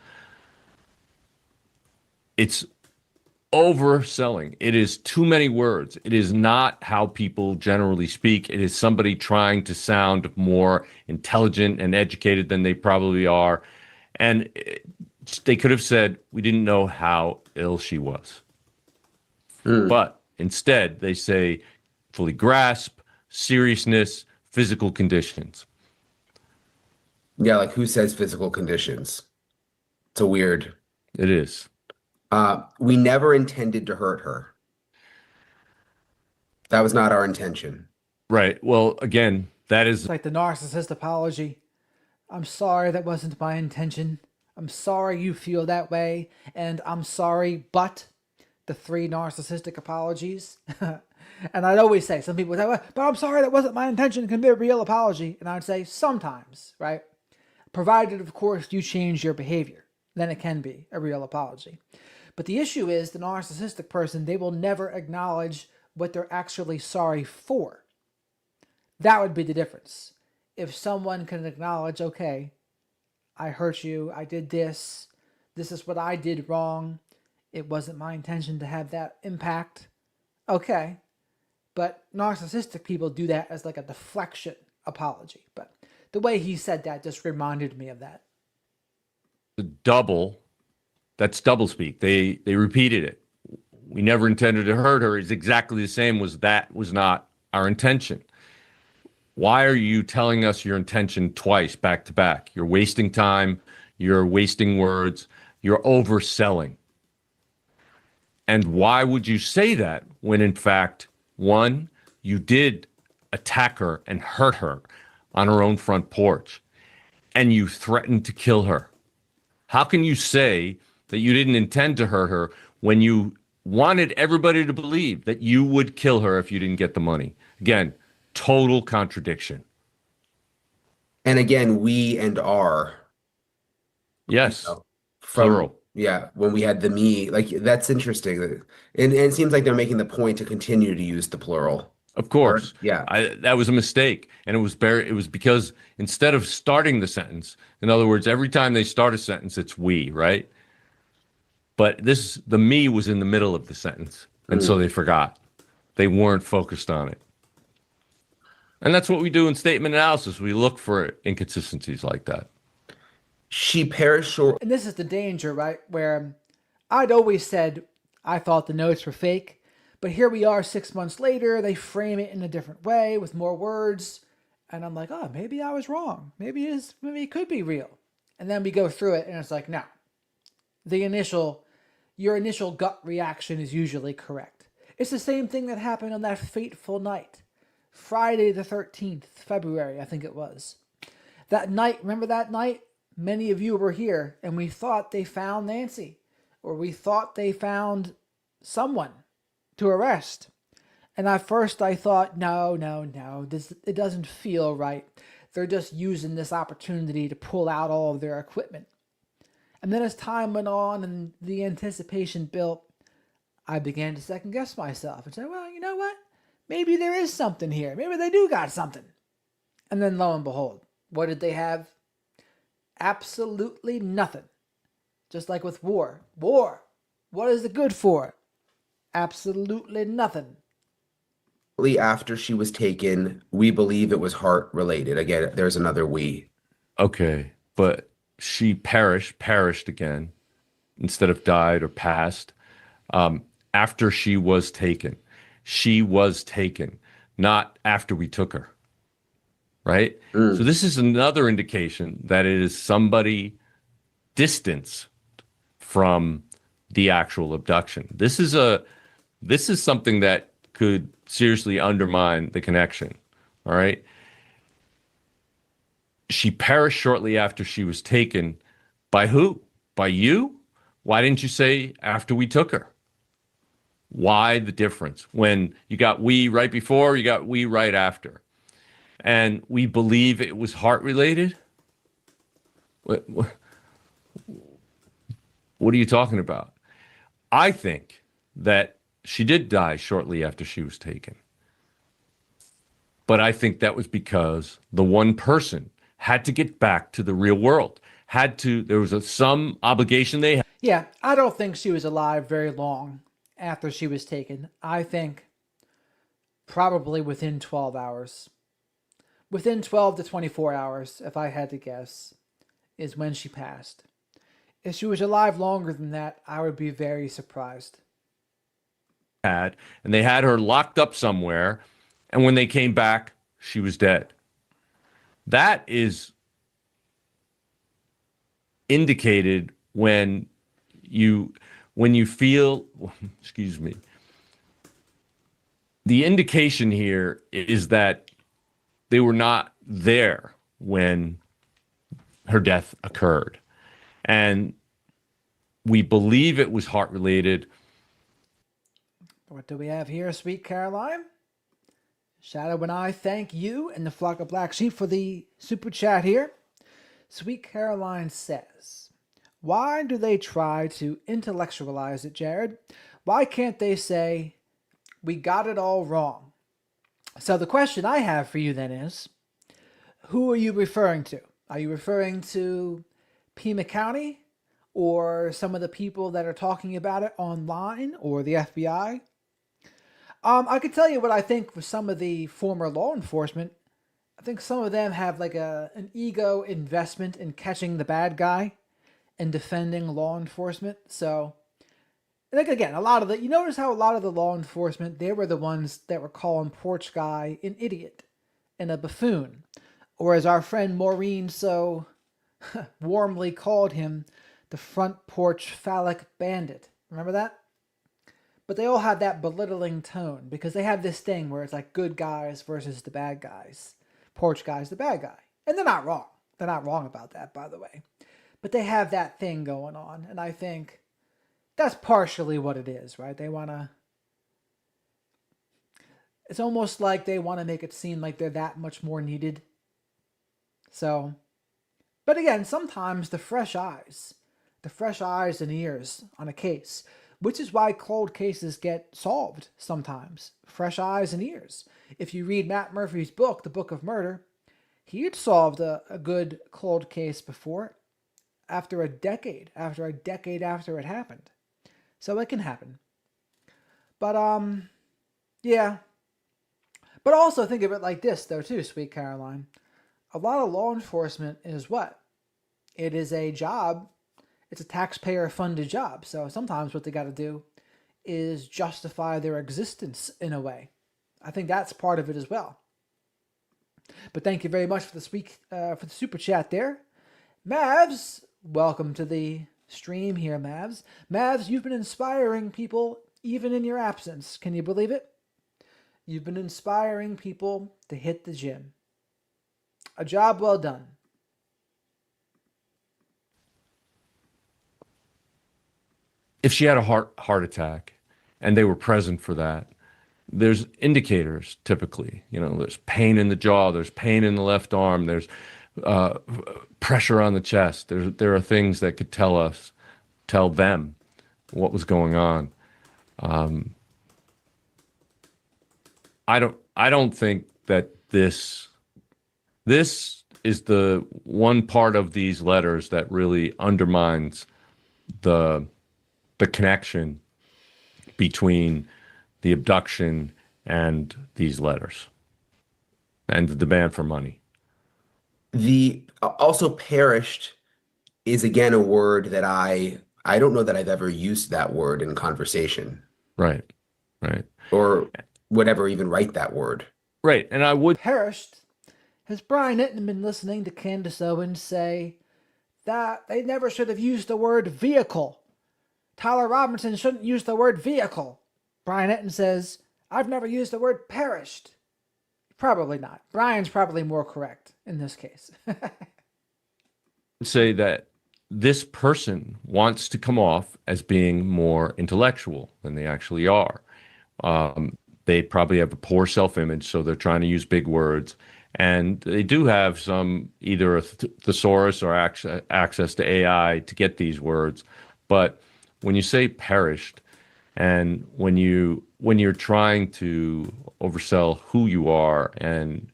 It's overselling. It is too many words. It is not how people generally speak. It is somebody trying to sound more intelligent and educated than they probably are. And they could have said, we didn't know how ill she was. Hmm. But instead, they say fully grasp, seriousness, physical conditions. Yeah, like who says physical conditions? It's a weird. It is. We never intended to hurt her. That was not our intention. Right. Well, again, that is It's like the narcissist apology. I'm sorry, that wasn't my intention. I'm sorry you feel that way, and I'm sorry, but the three narcissistic apologies. And I'd always say, some people would say, well, but I'm sorry, that wasn't my intention. It can be a real apology. And I'd say, sometimes, right? Provided, of course, you change your behavior, then it can be a real apology. But the issue is the narcissistic person, they will never acknowledge what they're actually sorry for. That would be the difference. If someone can acknowledge, okay, I hurt you, I did this is what I did wrong, it wasn't my intention to have that impact. Okay. But narcissistic people do that as like a deflection apology. But the way he said that just reminded me of that. double. That's double speak. They repeated it. We never intended to hurt her is exactly the same was that was not our intention. Why are you telling us your intention twice back to back? You're wasting time, you're wasting words, you're overselling. And why would you say that when in fact, one, you did attack her and hurt her on her own front porch and you threatened to kill her? How can you say that you didn't intend to hurt her when you wanted everybody to believe that you would kill her if you didn't get the money? Again, total contradiction. And again, we and our, Yes, from, plural. yeah, when we had the me, like that's interesting. And it seems like they're making the point to continue to use the plural. Of Or, course. yeah. That was a mistake. And it was because instead of starting the sentence, in other words, every time they start a sentence, it's we, right? But the me was in the middle of the sentence. And Hmm. so they forgot. They weren't focused on it. And that's what we do in statement analysis. We look for inconsistencies like that. She perished short. And this is the danger, right? Where I'd always said I thought the notes were fake, but here we are 6 months later, they frame it in a different way with more words. And I'm like, oh, maybe I was wrong. Maybe it could be real. And then we go through it and it's like, no. Your initial gut reaction is usually correct. It's the same thing that happened on that fateful night. Friday the 13th, February, I think it was. That night, remember that night? Many of you were here, and we thought they found Nancy, or we thought they found someone to arrest. And at first I thought, no, it doesn't feel right. They're just using this opportunity to pull out all of their equipment. And then as time went on and the anticipation built, I began to second guess myself and say, well, you know what? Maybe there is something here. Maybe they do got something. And then lo and behold, what did they have? Absolutely nothing. Just like with war. War. What is it good for? Absolutely nothing. After she was taken, we believe it was heart related. Again, there's another we. Okay. But she perished again, instead of died or passed, after she was taken. she was taken, not after we took her. Right? So Mm. this is another indication that it is somebody distance from the actual abduction. This is something that could seriously undermine the connection. All right. She perished shortly after she was taken. By who? By you? Why didn't you say after we took her? Why the difference? When you got we right before, you got we right after. And we believe it was heart related? What are you talking about? I think that she did die shortly after she was taken. But I think that was because the one person had to get back to the real world. There was some obligation they had. Yeah, I don't think she was alive very long after she was taken. I think probably within 12 hours. Within 12 to 24 hours, if I had to guess, is when she passed. If she was alive longer than that, I would be very surprised. And they had her locked up somewhere. And when they came back, she was dead. That is indicated when you feel, excuse me, the indication here is that they were not there when her death occurred. And we believe it was heart related. What do we have here, Sweet Caroline? Shadow and I thank you and the Flock of Black Sheep for the super chat here. Sweet Caroline says, why do they try to intellectualize it, Jared? Why can't they say, we got it all wrong? So the question I have for you then is, who are you referring to? Are you referring to Pima County or some of the people that are talking about it online or the FBI? I could tell you what I think for some of the former law enforcement. I think some of them have like an ego investment in catching the bad guy and defending law enforcement. So, like again, a lot of you notice how a lot of the law enforcement, they were the ones that were calling Porch Guy an idiot and a buffoon, or as our friend Maureen so warmly called him, the front porch phallic bandit. Remember that? But they all have that belittling tone because they have this thing where it's like good guys versus the bad guys. Porch guy's the bad guy. And they're not wrong. They're not wrong about that, by the way. But they have that thing going on. And I think that's partially what it is, right? They want to... It's almost like they want to make it seem like they're that much more needed. So... But again, sometimes the fresh eyes and ears on a case... Which is why cold cases get solved sometimes. Fresh eyes and ears. If you read Matt Murphy's book, The Book of Murder, he had solved a good cold case before, after a decade after it happened. So it can happen. But, yeah. But also think of it like this, though, too, Sweet Caroline. A lot of law enforcement is what? It is a job. It's a taxpayer-funded job, so sometimes what they got to do is justify their existence in a way. I think that's part of it as well. But thank you very much for the super chat there, Mavs. Welcome to the stream here, Mavs. Mavs, you've been inspiring people even in your absence. Can you believe it? You've been inspiring people to hit the gym. A job well done. If she had a heart attack and they were present for that, there's indicators typically. There's pain in the jaw, there's pain in the left arm, there's pressure on the chest. There are things that could tell them what was going on. I don't think that this is the one part of these letters that really undermines the connection between the abduction and these letters and the demand for money. The also perished is again a word that I don't know that I've ever used that word in conversation. Right. Or would ever even write that word. Right. And I would Perished. Has Brian Itton been listening to Candace Owens say that they never should have used the word vehicle? Tyler Robinson shouldn't use the word vehicle. Brian Itton says, I've never used the word perished. Probably not. Brian's probably more correct in this case. say that this person wants to come off as being more intellectual than they actually are. They probably have a poor self-image, so they're trying to use big words. And they do have some either a thesaurus or access to AI to get these words. But when you say perished, and when you're trying to oversell who you are and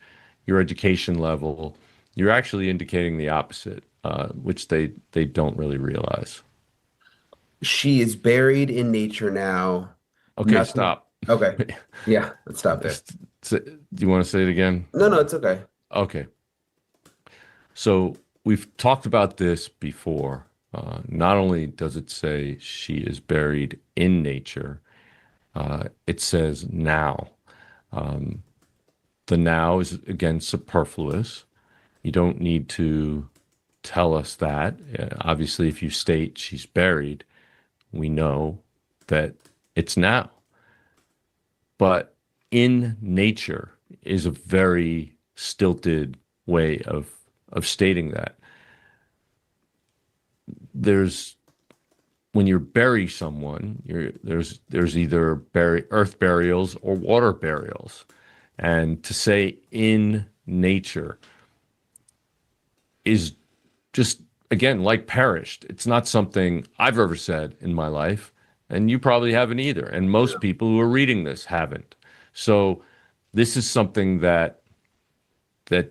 your education level, you're actually indicating the opposite, which they don't really realize. She is buried in nature now. Okay, Nothing. stop. Okay. Yeah, let's stop there. Do you want to say it again? No, it's okay. Okay. So we've talked about this before. Not only does it say she is buried in nature, it says now. The now is, again, superfluous. You don't need to tell us that. Obviously, if you state she's buried, we know that it's now. But in nature is a very stilted way of stating that. When you bury someone, there's either earth burials or water burials. And to say in nature is just, again, like perished. It's not something I've ever said in my life, and you probably haven't either. And most people who are reading this haven't. So this is something that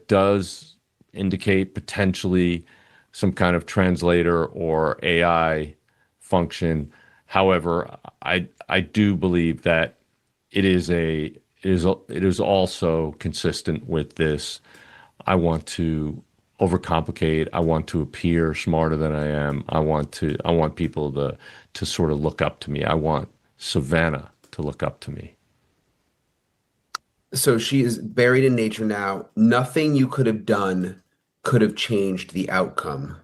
does indicate potentially some kind of translator or AI function. However, I do believe that it is also consistent with this. I want to overcomplicate. I want to appear smarter than I am. I want people to sort of look up to me. I want Savannah to look up to me. So she is buried in nature now. Nothing you could have done could have changed the outcome.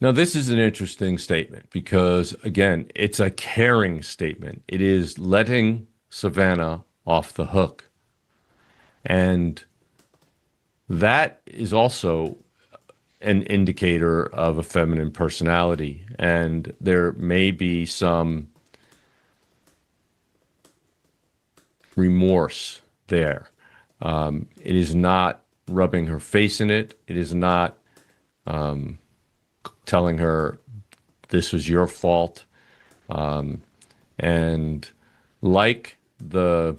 Now, this is an interesting statement because, again, it's a caring statement. It is letting Savannah off the hook. And that is also an indicator of a feminine personality. And there may be some remorse there. It is not rubbing her face in it. It is not telling her this was your fault. And like the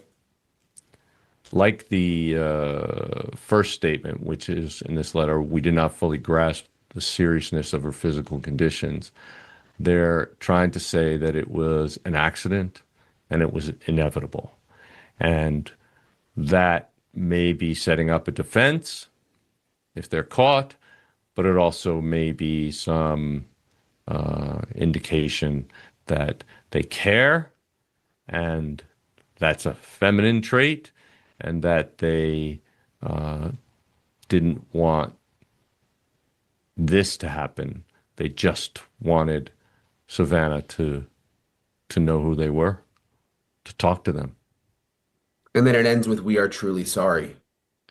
first statement, which is in this letter, we did not fully grasp the seriousness of her physical conditions. They're trying to say that it was an accident and it was inevitable. And that may be setting up a defense if they're caught, but it also may be some indication that they care, and that's a feminine trait, and that they didn't want this to happen. They just wanted Savannah to know who they were, to talk to them. And then it ends with, "We are truly sorry."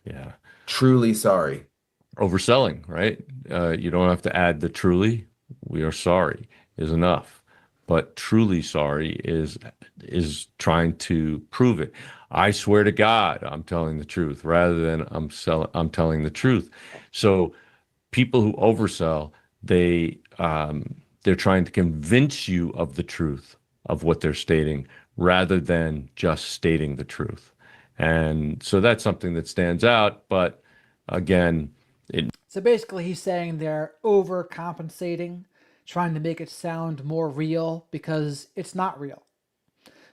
Yeah. Truly sorry. Overselling, right? You don't have to add the truly. We are sorry is enough. But truly sorry is trying to prove it. I swear to God, I'm telling the truth, rather than I'm telling the truth. So people who oversell, they're trying to convince you of the truth of what they're stating, rather than just stating the truth. And so that's something that stands out. But again, so basically he's saying they're overcompensating, trying to make it sound more real because it's not real.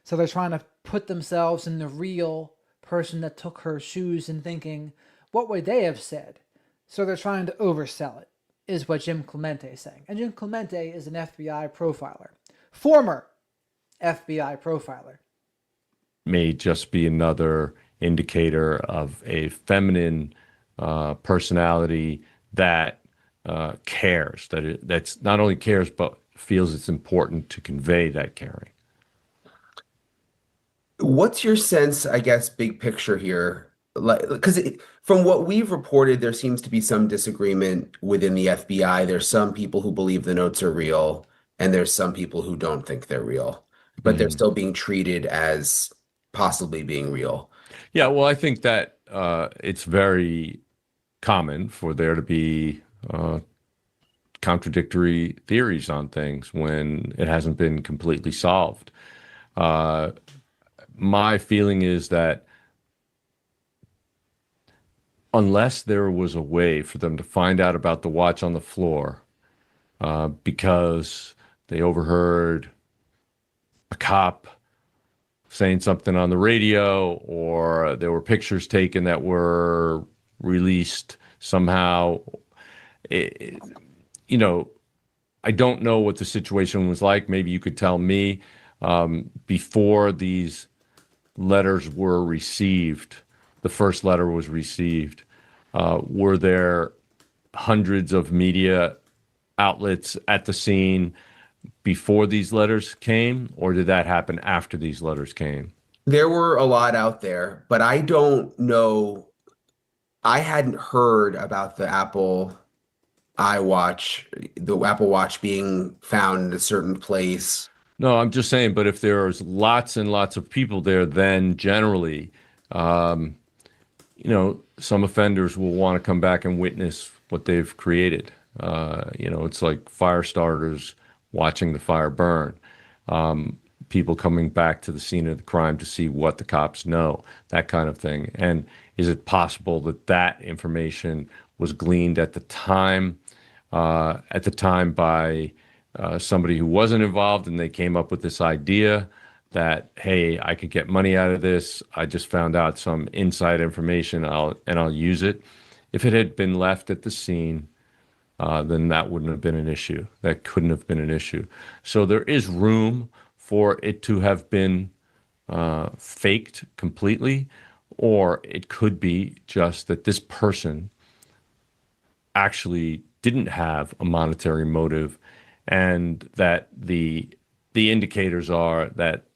So they're trying to put themselves in the real person that took her shoes and thinking, what would they have said? So they're trying to oversell it, is what Jim Clemente is saying. And Jim Clemente is an FBI profiler. Former FBI profiler. may just be another indicator of a feminine personality that cares, that's not only cares, but feels it's important to convey that caring. What's your sense, I guess, big picture here? Like, because from what we've reported, there seems to be some disagreement within the FBI. There's some people who believe the notes are real, and there's some people who don't think they're real, but they're Mhm. still being treated as possibly being real. Yeah, well, I think that it's very common for there to be uh, contradictory theories on things when it hasn't been completely solved. Uh, my feeling is that unless there was a way for them to find out about the watch on the floor because they overheard a cop saying something on the radio, or there were pictures taken that were released somehow. It, you know, I don't know what the situation was like. Maybe you could tell me before these letters were received, the first letter was received. Were there hundreds of media outlets at the scene before these letters came, or did that happen after these letters came? There were a lot out there, but I don't know. I hadn't heard about the Apple Watch being found in a certain place. No, I'm just saying, but if there's lots and lots of people there, then generally, um, some offenders will want to come back and witness what they've created. It's like fire starters watching the fire burn. People coming back to the scene of the crime to see what the cops know, that kind of thing. And is it possible that that information was gleaned at the time by somebody who wasn't involved, and they came up with this idea that, hey, I could get money out of this. I just found out some inside information, I'll use it. If it had been left at the scene, then that wouldn't have been an issue. That couldn't have been an issue. So there is room for it to have been faked completely, or it could be just that this person actually didn't have a monetary motive, and that the indicators are that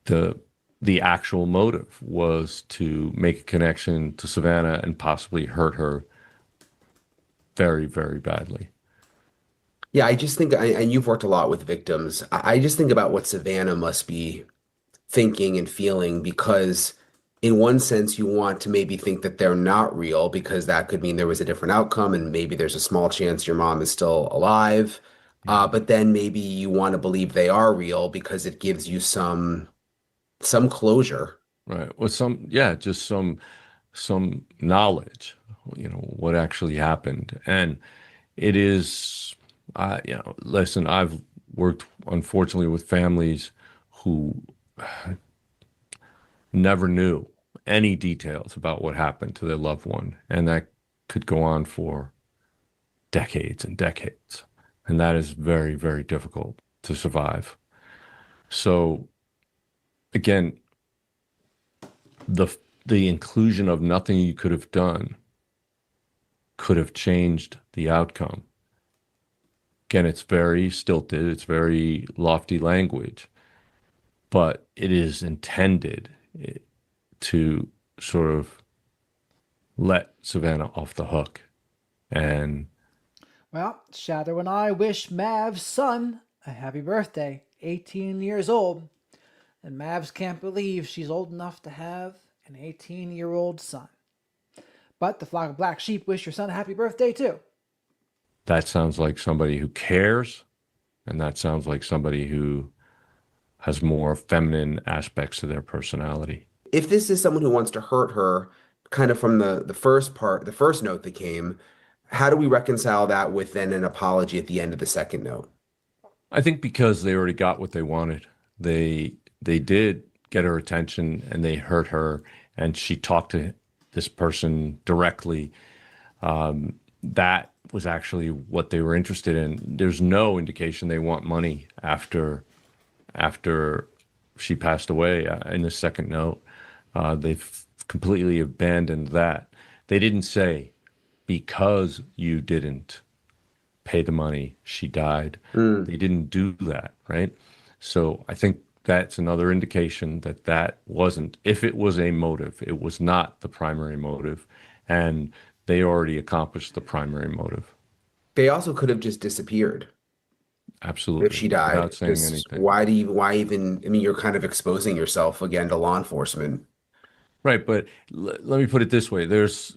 the actual motive was to make a connection to Savannah and possibly hurt her very, very badly. Yeah, I just think, and you've worked a lot with victims. I just think about what Savannah must be thinking and feeling, because in one sense you want to maybe think that they're not real, because that could mean there was a different outcome and maybe there's a small chance your mom is still alive. But then maybe you want to believe they are real because it gives you some closure. Right. Well, just some knowledge, what actually happened. And it is, listen, I've worked unfortunately with families who never knew any details about what happened to their loved one. And that could go on for decades and decades. And that is very, very difficult to survive. So again, the the inclusion of nothing you could have done could have changed the outcome. Again, it's very stilted, it's very lofty language, but it is intended to sort of let Savannah off the hook. And Well, Shadow and I wish Mav's son a happy birthday, 18 years old. And Mavs can't believe she's old enough to have an 18-year-old son. But the flock of black sheep wish your son a happy birthday too. that sounds like somebody who cares, and that sounds like somebody who has more feminine aspects to their personality. If this is someone who wants to hurt her, kind of from the first part, the first note that came, how do we reconcile that with then an apology at the end of the second note? I think because they already got what they wanted. They did get her attention, and they hurt her, and she talked to this person directly. That was actually what they were interested in. There's no indication they want money after after she passed away in the second note. They've completely abandoned that. They didn't say, because you didn't pay the money, she died. Mm. They didn't do that, right? So I think that's another indication that that wasn't, if it was a motive, it was not the primary motive. And they already accomplished the primary motive. They also could have just disappeared if Absolutely. she died. Without saying Just anything. why even, I mean, you're kind of exposing yourself again to law enforcement. Right, but let me put it this way: there's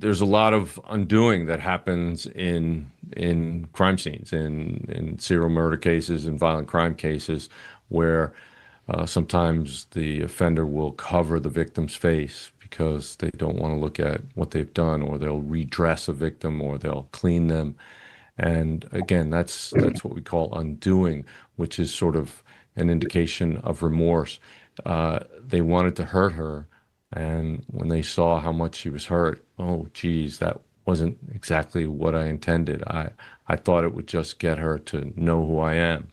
a lot of undoing that happens in crime scenes, in serial murder cases, and violent crime cases, where sometimes the offender will cover the victim's face because they don't want to look at what they've done, or they'll redress a victim, or they'll clean them. And again, that's what we call undoing, which is sort of an indication of remorse. They wanted to hurt her, and when they saw how much she was hurt, oh, geez, that wasn't exactly what I intended. I thought it would just get her to know who I am.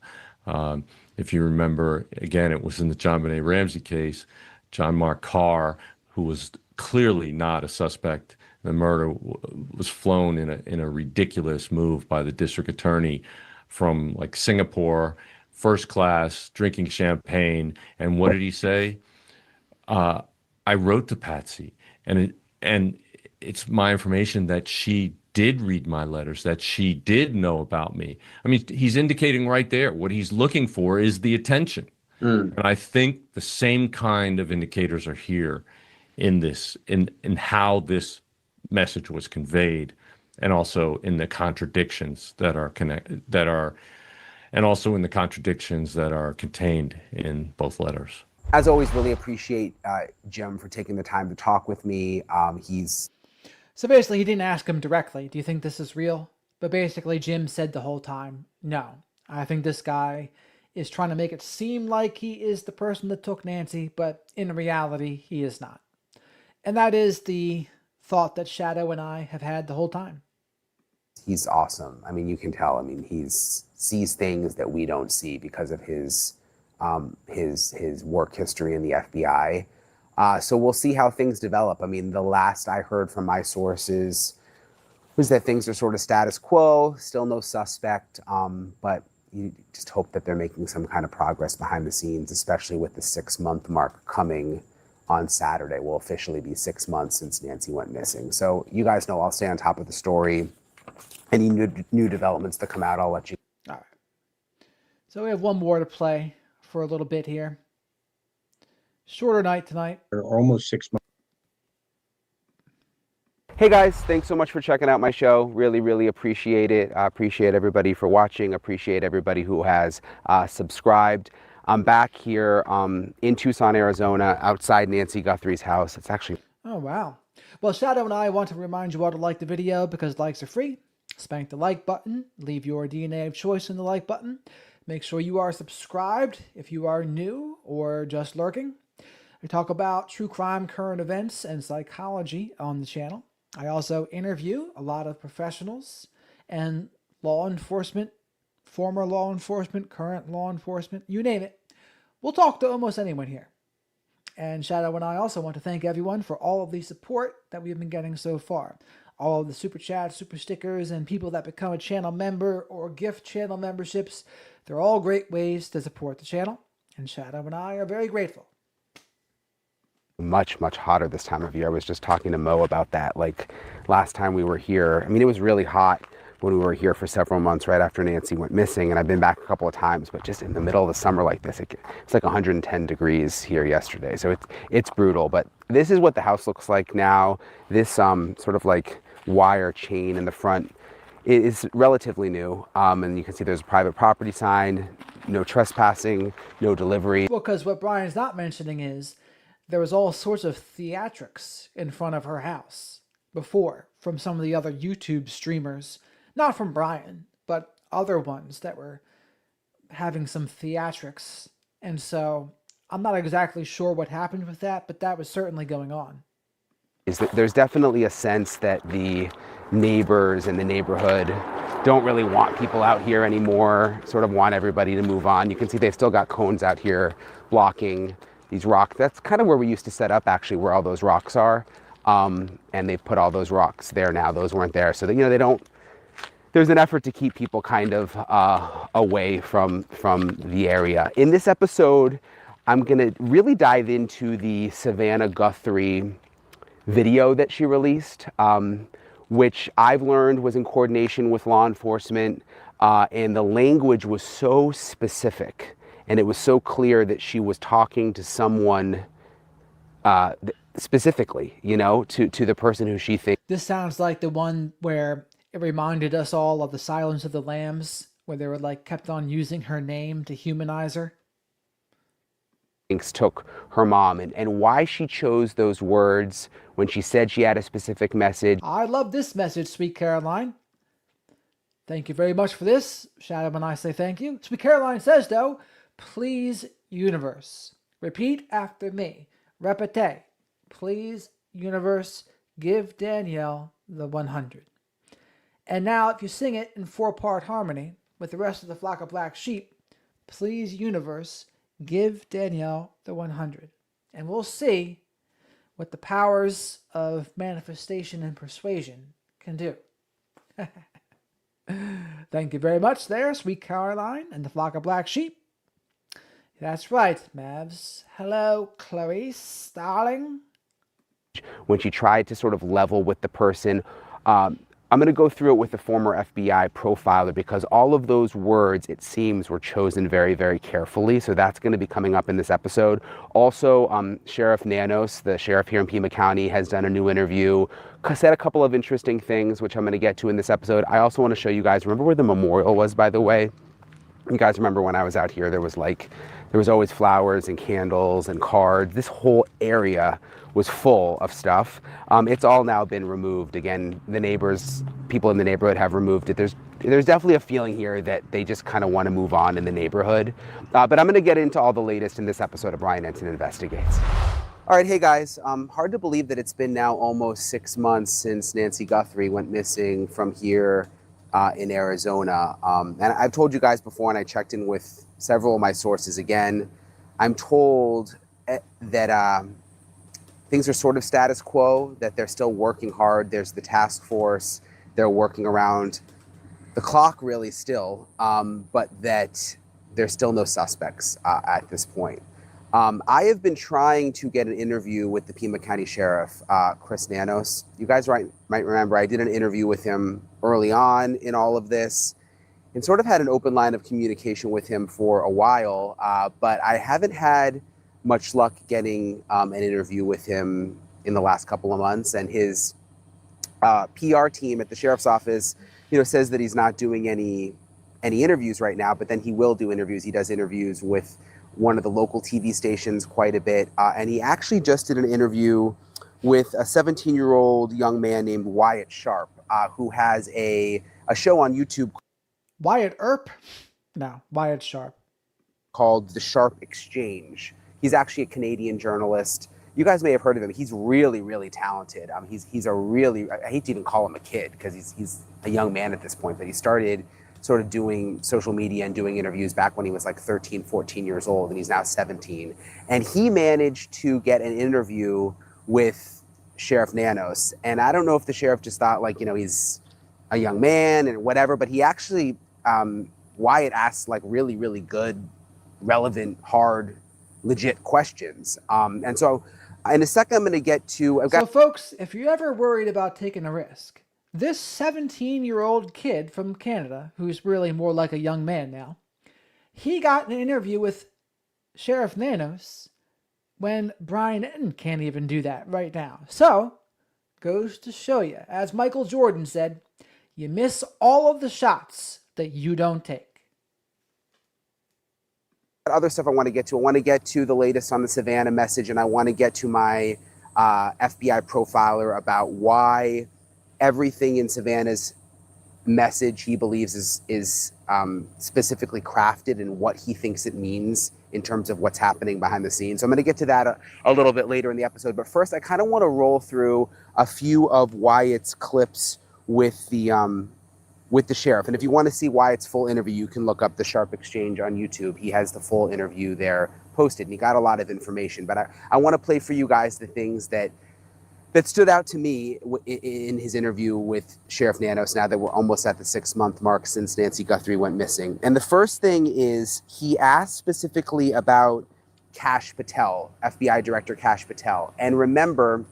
If you remember, again, it was in the John Benet Ramsey case, John Mark Carr, who was clearly not a suspect. The murder was flown in a ridiculous move by the district attorney from like Singapore, first class, drinking champagne. And what did he say? I wrote to Patsy, and it's my information that she did read my letters, that she did know about me. I mean, he's indicating right there what he's looking for is the attention. Mm. And I think the same kind of indicators are here in this, in how this message was conveyed, and also in the contradictions that are and also in the contradictions that are contained in both letters. As always, really appreciate Jim for taking the time to talk with me. So basically, he didn't ask him directly, do you think this is real? But basically, Jim said the whole time, no. I think this guy is trying to make it seem like he is the person that took Nancy, but in reality, he is not. And that is the thought that Shadow and I have had the whole time. He's awesome. I mean, you can tell. I mean, sees things that we don't see because of his work history in the FBI. So we'll see how things develop. I mean, the last I heard from my sources was that things are sort of status quo, still no suspect, but you just hope that they're making some kind of progress behind the scenes, especially with the 6-month mark coming on Saturday. Will officially be 6 months since Nancy went missing. So you guys know I'll stay on top of the story. Any new developments that come out, I'll let you. All right. So we have one more to play for a little bit here. Shorter night tonight. Almost 6 months. Hey guys, thanks so much for checking out my show. Really, really appreciate it. I appreciate everybody for watching. Appreciate everybody who has subscribed. I'm back here in Tucson, Arizona, outside Nancy Guthrie's house. It's actually... Oh, wow. Well, Shadow and I want to remind you all to like the video because likes are free. Spank the like button. Leave your DNA of choice in the like button. Make sure you are subscribed if you are new or just lurking. I talk about true crime, current events, and psychology on the channel. I also interview a lot of professionals and law enforcement, former law enforcement, current law enforcement, you name it. We'll talk to almost anyone here. And Shadow and I also want to thank everyone for all of the support that we've been getting so far. All of the super chats, super stickers, and people that become a channel member or gift channel memberships. They're all great ways to support the channel. And Shadow and I are very grateful. Much hotter this time of year. I was just talking to Mo about that. Like last time we were here, I mean, it was really hot when we were here for several months right after Nancy went missing, and I've been back a couple of times, but just in the middle of the summer like this, it's like 110 degrees here yesterday, so it's brutal. But this is what the house looks like now. This sort of like wire chain in the front is relatively new, and you can see there's a private property sign, no trespassing, no delivery. Well, because what Brian's not mentioning is there was all sorts of theatrics in front of her house before from some of the other YouTube streamers. Not from Brian, but other ones that were having some theatrics. And so I'm not exactly sure what happened with that, but that was certainly going on. is that there's definitely a sense that the neighbors in the neighborhood don't really want people out here anymore, sort of want everybody to move on. You can see they've still got cones out here blocking these rocks. That's kind of where we used to set up, actually, where all those rocks are. And they've put all those rocks there now. Those weren't there. So that, they don't, there's an effort to keep people kind of away from the area. In this episode, I'm going to really dive into the Savannah Guthrie video that she released, which I've learned was in coordination with law enforcement, and the language was so specific, and it was so clear that she was talking to someone specifically, to the person who she thinks. This sounds like the one where it reminded us all of the Silence of the Lambs, where they were kept on using her name to humanize her. Took her mom, and why she chose those words when she said she had a specific message. I love this message, Sweet Caroline. Thank you very much for this. Shadow and I say thank you. Sweet Caroline says, though, please, universe, repeat after me. Repete. Please, universe, give Danielle the 100. And now, if you sing it in 4-part harmony with the rest of the flock of black sheep, please, universe, give Danielle the 100. And we'll see what the powers of manifestation and persuasion can do. Thank you very much there, Sweet Caroline and the flock of black sheep. That's right, Mavs. Hello, Clarice, darling. When she tried to sort of level with the person, I'm going to go through it with the former FBI profiler, because all of those words, it seems, were chosen very, very carefully. So that's going to be coming up in this episode. Also, Sheriff Nanos, the sheriff here in Pima County, has done a new interview, said a couple of interesting things, which I'm going to get to in this episode. I also want to show you guys, remember where the memorial was, by the way? You guys remember when I was out here, there was always flowers and candles and cards. This whole area was full of stuff. It's all now been removed. Again, people in the neighborhood have removed it. There's definitely a feeling here that they just kind of want to move on in the neighborhood. But I'm going to get into all the latest in this episode of Brian Ensign Investigates. All right, hey guys, hard to believe that it's been now almost 6 months since Nancy Guthrie went missing from here in Arizona. And I've told you guys before, and I checked in with several of my sources again. I'm told that things are sort of status quo, that they're still working hard. There's the task force. They're working around the clock really still, but that there's still no suspects at this point. I have been trying to get an interview with the Pima County Sheriff, Chris Nanos. You guys might remember I did an interview with him early on in all of this and sort of had an open line of communication with him for a while, but I haven't had much luck getting an interview with him in the last couple of months. And his PR team at the sheriff's office, says that he's not doing any interviews right now, but then he will do interviews. He does interviews with one of the local TV stations quite a bit. And he actually just did an interview with a 17-year-old young man named Wyatt Sharp, who has a show on YouTube. Wyatt Earp? No, Wyatt Sharp. Called The Sharp Exchange. He's actually a Canadian journalist. You guys may have heard of him. He's really, really talented. He's a really, I hate to even call him a kid because he's a young man at this point, but he started sort of doing social media and doing interviews back when he was 13, 14 years old, and he's now 17. And he managed to get an interview with Sheriff Nanos. And I don't know if the sheriff just thought he's a young man and whatever, but he actually, Wyatt asked really, really good, relevant, hard, legit questions. And so in a second, I'm going to get to... So folks, if you're ever worried about taking a risk, this 17-year-old kid from Canada, who's really more like a young man now, he got an interview with Sheriff Nanos when Brian Ensign can't even do that right now. So, goes to show you, as Michael Jordan said, you miss all of the shots that you don't take. Other stuff I want to get to. I want to get to the latest on the Savannah message, and I want to get to my FBI profiler about why everything in Savannah's message he believes is specifically crafted and what he thinks it means in terms of what's happening behind the scenes. So I'm going to get to that a little bit later in the episode. But first, I kind of want to roll through a few of Wyatt's clips with the sheriff. And if you want to see Wyatt's full interview, you can look up the Sharp Exchange on YouTube. He has the full interview there posted, and he got a lot of information. But I want to play for you guys the things that stood out to me in his interview with Sheriff Nanos, now that we're almost at the 6-month mark since Nancy Guthrie went missing. And the first thing is he asked specifically about Kash Patel, FBI Director Kash Patel. And remember,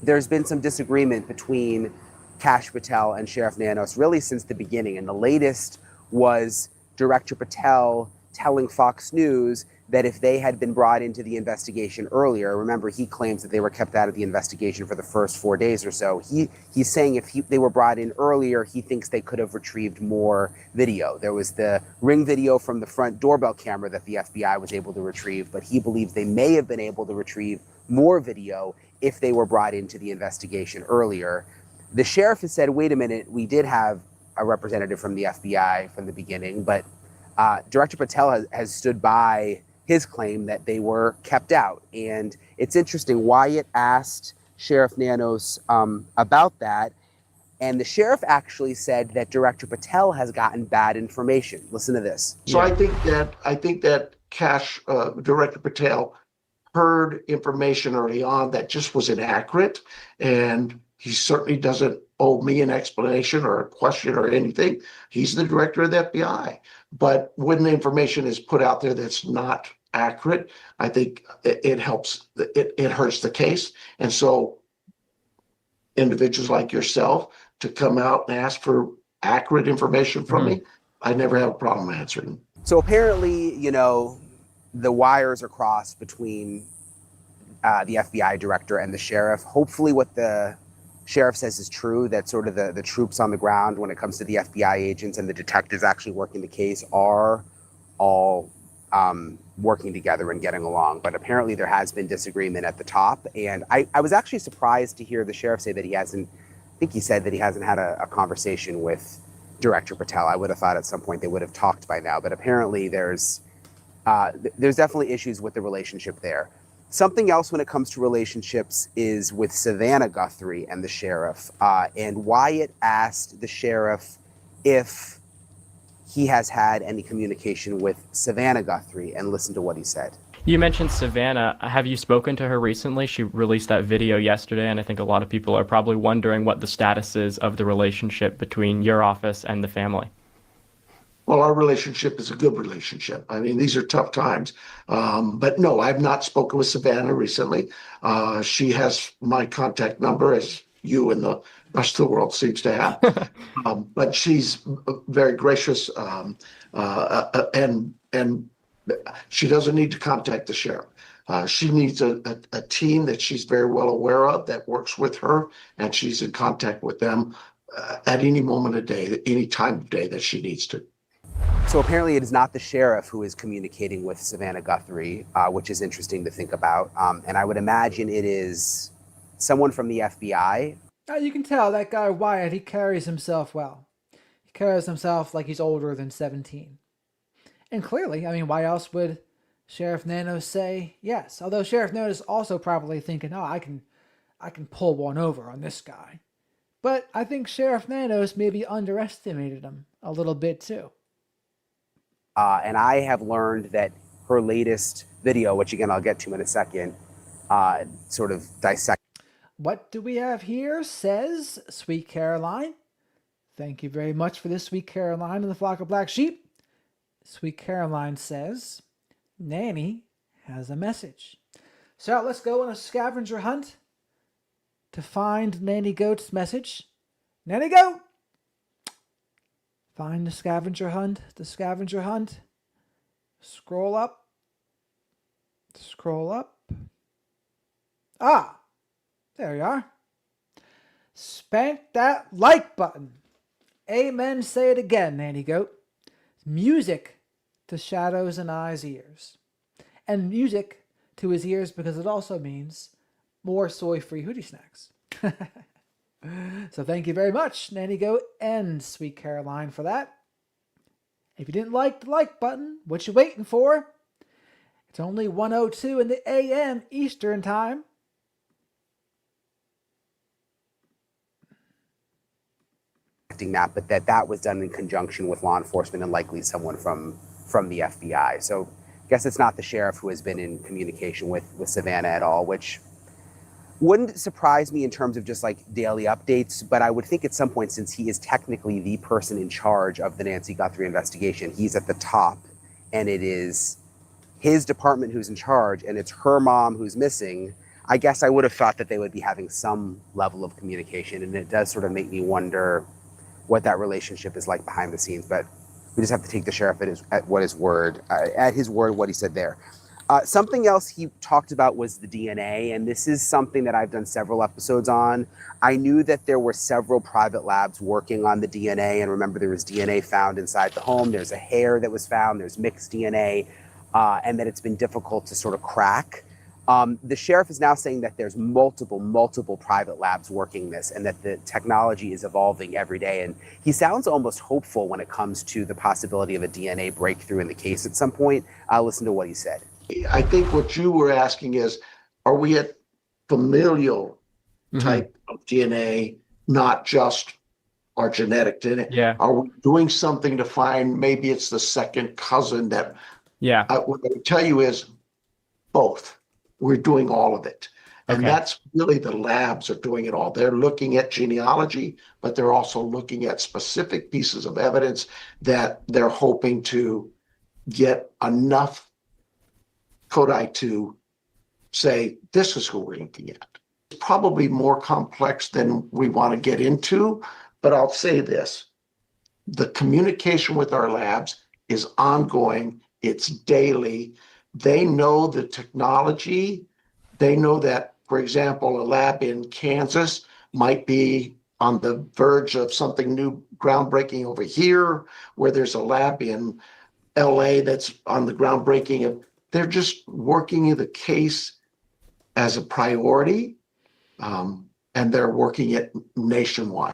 there's been some disagreement between Kash Patel and Sheriff Nanos really since the beginning. And the latest was Director Patel telling Fox News that if they had been brought into the investigation earlier, remember, he claims that they were kept out of the investigation for the first 4 days or so. He's saying if they were brought in earlier, he thinks they could have retrieved more video. There was the Ring video from the front doorbell camera that the FBI was able to retrieve, but he believes they may have been able to retrieve more video if they were brought into the investigation earlier. The sheriff has said, wait a minute, we did have a representative from the FBI from the beginning, but Director Patel has stood by his claim that they were kept out. And it's interesting, Wyatt asked Sheriff Nanos about that, and the sheriff actually said that Director Patel has gotten bad information. Listen to this. So I think that Director Patel heard information early on that just was inaccurate, and he certainly doesn't owe me an explanation or a question or anything. He's the director of the FBI. But when the information is put out there that's not accurate, I think it helps, it hurts the case. And so individuals like yourself to come out and ask for accurate information from me, I never have a problem answering. So apparently, the wires are crossed between the FBI director and the sheriff. Hopefully what the sheriff says is true, that sort of the troops on the ground when it comes to the FBI agents and the detectives actually working the case are all working together and getting along. But apparently there has been disagreement at the top. And I was actually surprised to hear the sheriff say that he hasn't had a conversation with Director Patel. I would have thought at some point they would have talked by now. But apparently there's definitely issues with the relationship there. Something else when it comes to relationships is with Savannah Guthrie and the sheriff. And Wyatt asked the sheriff if he has had any communication with Savannah Guthrie, and listen to what he said. You mentioned Savannah. Have you spoken to her recently? She released that video yesterday, and I think a lot of people are probably wondering what the status is of the relationship between your office and the family. Well, our relationship is a good relationship. I mean, these are tough times. But no, I've not spoken with Savannah recently. She has my contact number, as you and the rest of the world seems to have. But she's very gracious, and she doesn't need to contact the sheriff. She needs a team that she's very well aware of that works with her, and she's in contact with them at any moment of day, any time of day that she needs to. So apparently it is not the sheriff who is communicating with Savannah Guthrie, which is interesting to think about. And I would imagine it is someone from the FBI. You can tell that guy Wyatt, he carries himself well. He carries himself like he's older than 17. And clearly, I mean, why else would Sheriff Nanos say yes? Although Sheriff Nanos is also probably thinking, I can pull one over on this guy. But I think Sheriff Nanos maybe underestimated him a little bit too. And I have learned that her latest video, which again I'll get to in a second, sort of dissect. What do we have here? Says Sweet Caroline. Thank you very much for this, Sweet Caroline and the Flock of Black Sheep. Sweet Caroline says, Nanny has a message. So let's go on a scavenger hunt to find Nanny Goat's message. Nanny Goat! Find the scavenger hunt. Scroll up. Ah, there you are. Spank that like button. Amen. Say it again, Nanny Goat. Music to Shadow's and I's ears. And music to his ears because it also means more soy-free Hootie Snacks. So thank you very much, Nanny Goat and Sweet Caroline, for that. If you didn't like the like button, what you waiting for? It's only 1:02 in the a.m. Eastern Time. That, but that was done in conjunction with law enforcement and likely someone from the FBI. So I guess it's not the sheriff who has been in communication with Savannah at all, which wouldn't surprise me in terms of just like daily updates, but I would think at some point, since he is technically the person in charge of the Nancy Guthrie investigation, he's at the top, and it is his department who's in charge, and it's her mom who's missing. I guess I would have thought that they would be having some level of communication, and it does sort of make me wonder what that relationship is like behind the scenes. But we just have to take the sheriff at his word, what he said there. Something else he talked about was the DNA, and this is something that I've done several episodes on. I knew that there were several private labs working on the DNA, and remember there was DNA found inside the home. There's a hair that was found, there's mixed DNA, and that it's been difficult to sort of crack. The sheriff is now saying that there's multiple private labs working this, and that the technology is evolving every day. And he sounds almost hopeful when it comes to the possibility of a DNA breakthrough in the case at some point. I'll listen to what he said. I think what you were asking is, are we at familial type of DNA, not just our genetic DNA? Yeah. Are we doing something to find, maybe it's the second cousin that, Yeah. what I would tell you is both. We're doing all of it. And Okay. that's really the labs are doing it all. They're looking at genealogy, but they're also looking at specific pieces of evidence that they're hoping to get enough codi to say, this is who we're looking at. It's probably more complex than we want to get into, but I'll say this. The communication with our labs is ongoing. It's daily. They know the technology. They know that, for example, a lab in Kansas might be on the verge of something new, groundbreaking over here, where there's a lab in LA that's on the groundbreaking of. They're just working the case as a priority, and they're working it nationwide.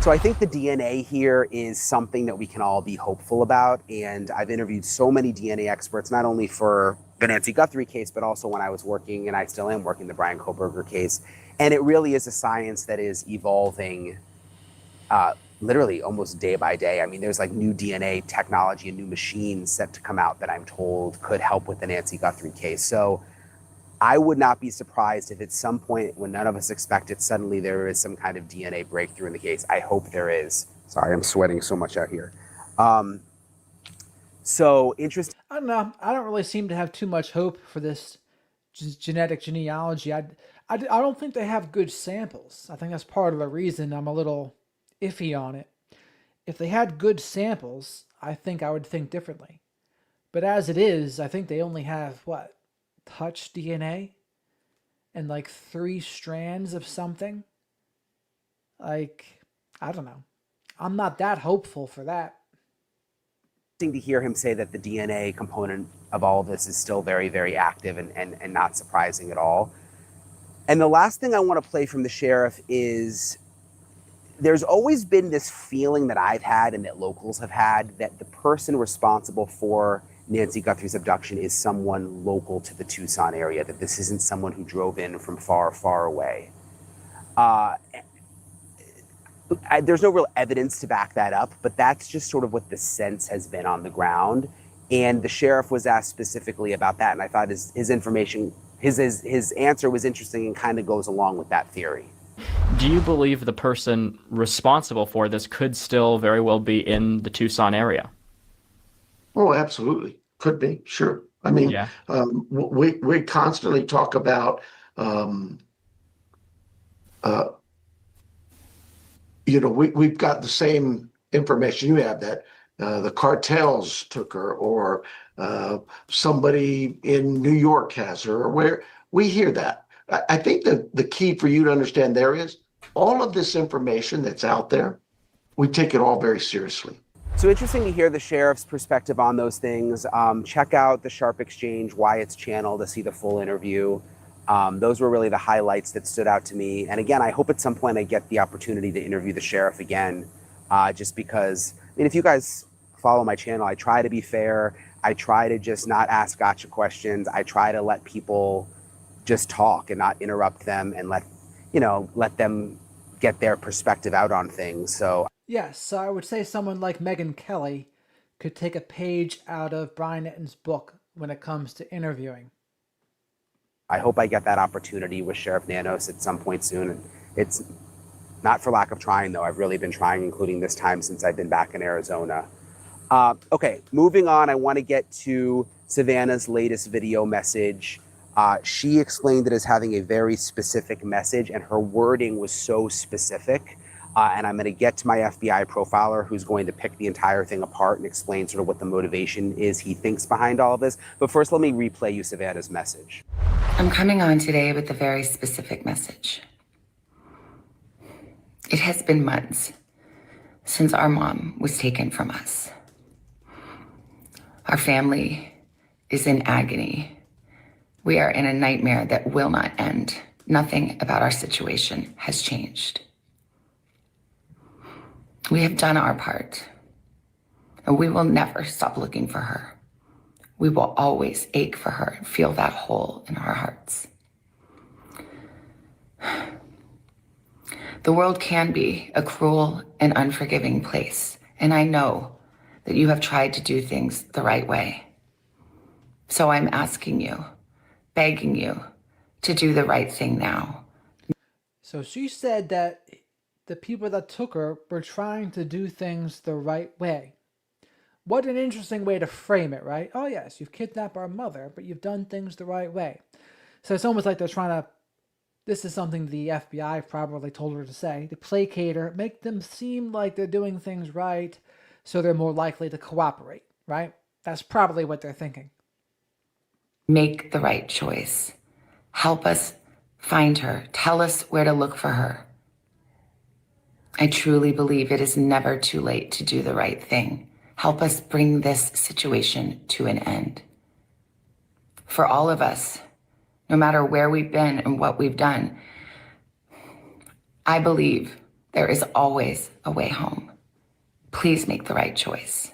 So I think the DNA here is something that we can all be hopeful about. And I've interviewed so many DNA experts, not only for the Nancy Guthrie case, but also when I was working, and I still am working, the Brian Koberger case. And it really is a science that is evolving literally almost day by day. I mean, there's like new DNA technology and new machines set to come out that I'm told could help with the Nancy Guthrie case. So I would not be surprised if at some point when none of us expect it, suddenly there is some kind of DNA breakthrough in the case. I hope there is. Sorry, I'm sweating so much out here. So interesting. I don't know. I don't really seem to have too much hope for this genetic genealogy. I don't think they have good samples. I think that's part of the reason I'm a little iffy on it. If they had good samples, I think I would think differently. But as it is, I think they only have touch DNA and like 3 strands of something. Like, I don't know. I'm not that hopeful for that. To hear him say that the DNA component of all of this is still very, very active and not surprising at all. And the last thing I want to play from the sheriff is there's always been this feeling that I've had and that locals have had that the person responsible for Nancy Guthrie's abduction is someone local to the Tucson area, that this isn't someone who drove in from far, far away. There's no real evidence to back that up, but that's just sort of what the sense has been on the ground. And the sheriff was asked specifically about that, and I thought his answer was interesting and kind of goes along with that theory. Do you believe the person responsible for this could still very well be in the Tucson area? Oh, absolutely. Could be. Sure. I mean, Yeah. We constantly talk about, we've got the same information you have, that the cartels took her, or somebody in New York has her, or where we hear that. I think that the key for you to understand there is all of this information that's out there, we take it all very seriously. So interesting to hear the sheriff's perspective on those things. Check out the Sharp Exchange Wyatt's channel to see the full interview. Those were really the highlights that stood out to me. And again, I hope at some point I get the opportunity to interview the sheriff again, just because, I mean, if you guys follow my channel, I try to be fair. I try to just not ask gotcha questions. I try to let people just talk and not interrupt them and let them get their perspective out on things. So Yes, so I would say someone like Megyn Kelly could take a page out of Brian Etton's book when it comes to interviewing. I hope I get that opportunity with Sheriff Nanos at some point soon. And it's not for lack of trying, though. I've really been trying, including this time since I've been back in Arizona. Okay, moving on, I want to get to Savannah's latest video message. She explained it as having a very specific message, and her wording was so specific. And I'm going to get to my FBI profiler who's going to pick the entire thing apart and explain sort of what the motivation is he thinks behind all of this. But first, let me replay you Savannah's message. I'm coming on today with a very specific message. It has been months since our mom was taken from us. Our family is in agony. We are in a nightmare that will not end. Nothing about our situation has changed. We have done our part, and we will never stop looking for her. We will always ache for her and feel that hole in our hearts. The world can be a cruel and unforgiving place, and I know that you have tried to do things the right way. So I'm asking you, begging you, to do the right thing now. So she said that the people that took her were trying to do things the right way. What an interesting way to frame it, right? Oh yes, you've kidnapped our mother, but you've done things the right way. So it's almost like they're trying to, this is something the FBI probably told her to say, to placate her, make them seem like they're doing things right, so they're more likely to cooperate, right? That's probably what they're thinking. Make the right choice. Help us find her. Tell us where to look for her. I truly believe it is never too late to do the right thing. Help us bring this situation to an end. For all of us, no matter where we've been and what we've done, I believe there is always a way home. Please make the right choice.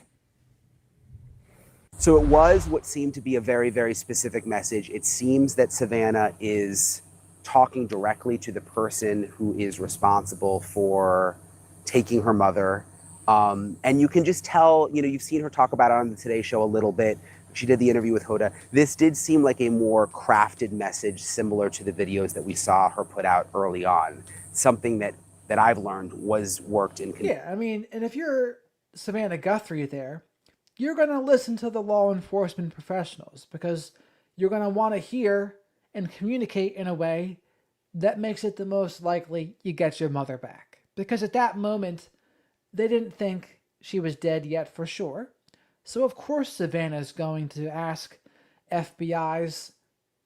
So it was what seemed to be a very, very specific message. It seems that Savannah is talking directly to the person who is responsible for taking her mother. And you can just tell, you've seen her talk about it on the Today Show a little bit. She did the interview with Hoda. This did seem like a more crafted message, similar to the videos that we saw her put out early on. Something that I've learned was worked in. Yeah, I mean, and if you're Savannah Guthrie there, you're going to listen to the law enforcement professionals because you're going to want to hear and communicate in a way that makes it the most likely you get your mother back. Because at that moment, they didn't think she was dead yet for sure. So of course Savannah's going to ask FBI's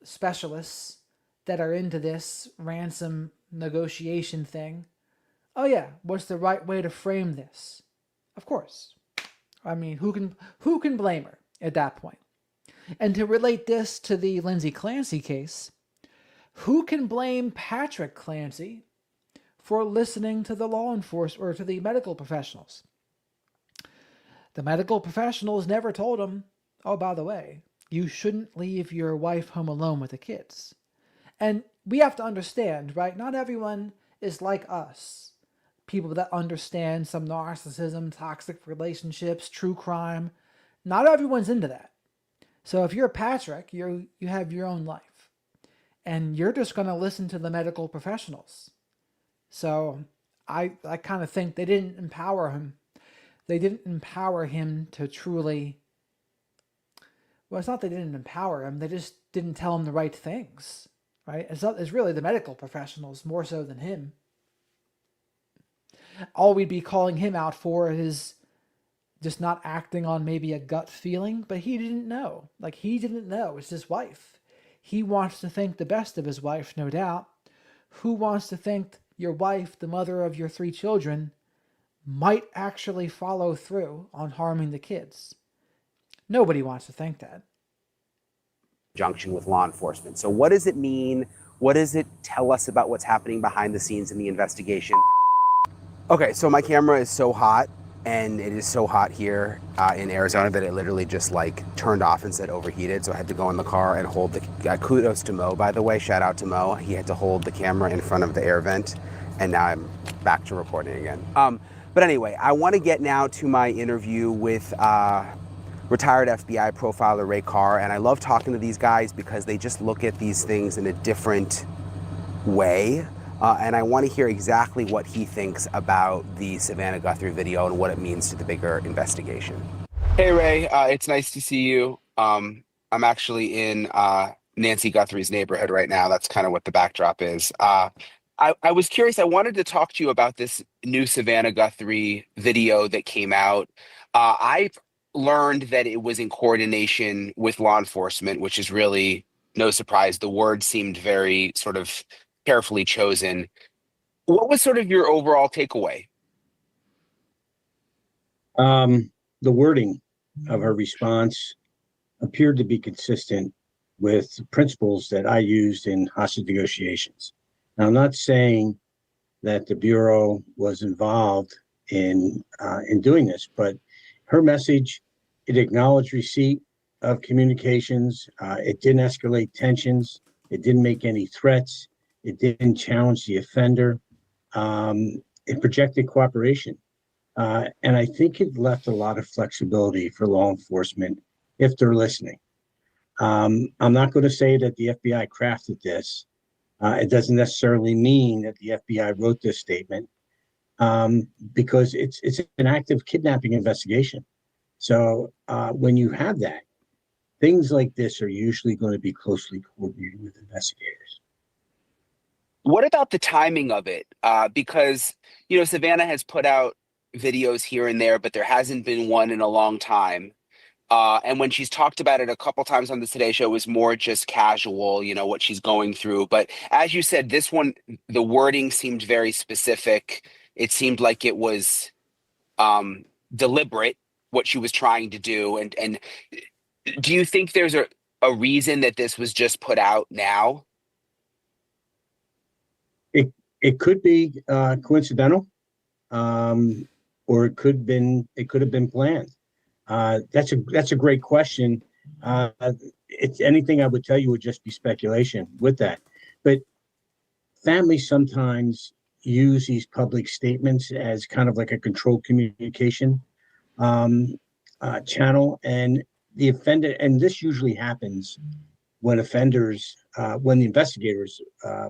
specialists that are into this ransom negotiation thing, oh yeah, what's the right way to frame this? Of course. I mean, who can blame her at that point? And to relate this to the Lindsay Clancy case, who can blame Patrick Clancy for listening to the law enforcement or to the medical professionals? The medical professionals never told him, oh, by the way, you shouldn't leave your wife home alone with the kids. And we have to understand, right? Not everyone is like us. People that understand some narcissism, toxic relationships, true crime. Not everyone's into that. So if you're Patrick, you have your own life. And you're just going to listen to the medical professionals. So I kind of think they didn't empower him. They didn't empower him to truly... Well, it's not they didn't empower him. They just didn't tell him the right things. Right? It's really the medical professionals more so than him. All we'd be calling him out for is just not acting on maybe a gut feeling, but he didn't know. Like, he didn't know. It's his wife. He wants to think the best of his wife, no doubt. Who wants to think your wife, the mother of your 3 children, might actually follow through on harming the kids? Nobody wants to think that. Conjunction with law enforcement. So what does it mean? What does it tell us about what's happening behind the scenes in the investigation? Okay, so my camera is so hot and it is so hot here in Arizona that it literally just like turned off and said overheated. So I had to go in the car and hold the, kudos to Mo, by the way, shout out to Mo. He had to hold the camera in front of the air vent, and now I'm back to recording again. But anyway, I want to get now to my interview with retired FBI profiler Ray Carr, and I love talking to these guys because they just look at these things in a different way. And I want to hear exactly what he thinks about the Savannah Guthrie video and what it means to the bigger investigation. Hey, Ray, it's nice to see you. I'm actually in Nancy Guthrie's neighborhood right now. That's kind of what the backdrop is. I was curious. I wanted to talk to you about this new Savannah Guthrie video that came out. I've learned that it was in coordination with law enforcement, which is really no surprise. The word seemed very sort of carefully chosen. What was sort of your overall takeaway? The wording of her response appeared to be consistent with principles that I used in hostage negotiations. Now, I'm not saying that the Bureau was involved in doing this, but her message, it acknowledged receipt of communications. It didn't escalate tensions. It didn't make any threats. It didn't challenge the offender. It projected cooperation. And I think it left a lot of flexibility for law enforcement if they're listening. I'm not going to say that the FBI crafted this. It doesn't necessarily mean that the FBI wrote this statement because it's an active kidnapping investigation. So when you have that, things like this are usually going to be closely coordinated with investigators. What about the timing of it? Because, you know, Savannah has put out videos here and there, but there hasn't been one in a long time. And when she's talked about it a couple times on the Today Show, it was more just casual, you know, what she's going through. But as you said, this one, the wording seemed very specific. It seemed like it was deliberate, what she was trying to do. And do you think there's a reason that this was just put out now? It could be coincidental, or it could have been planned. That's a great question. It's anything I would tell you would just be speculation with that. But families sometimes use these public statements as kind of like a controlled communication channel, and the offender. And this usually happens when when the investigators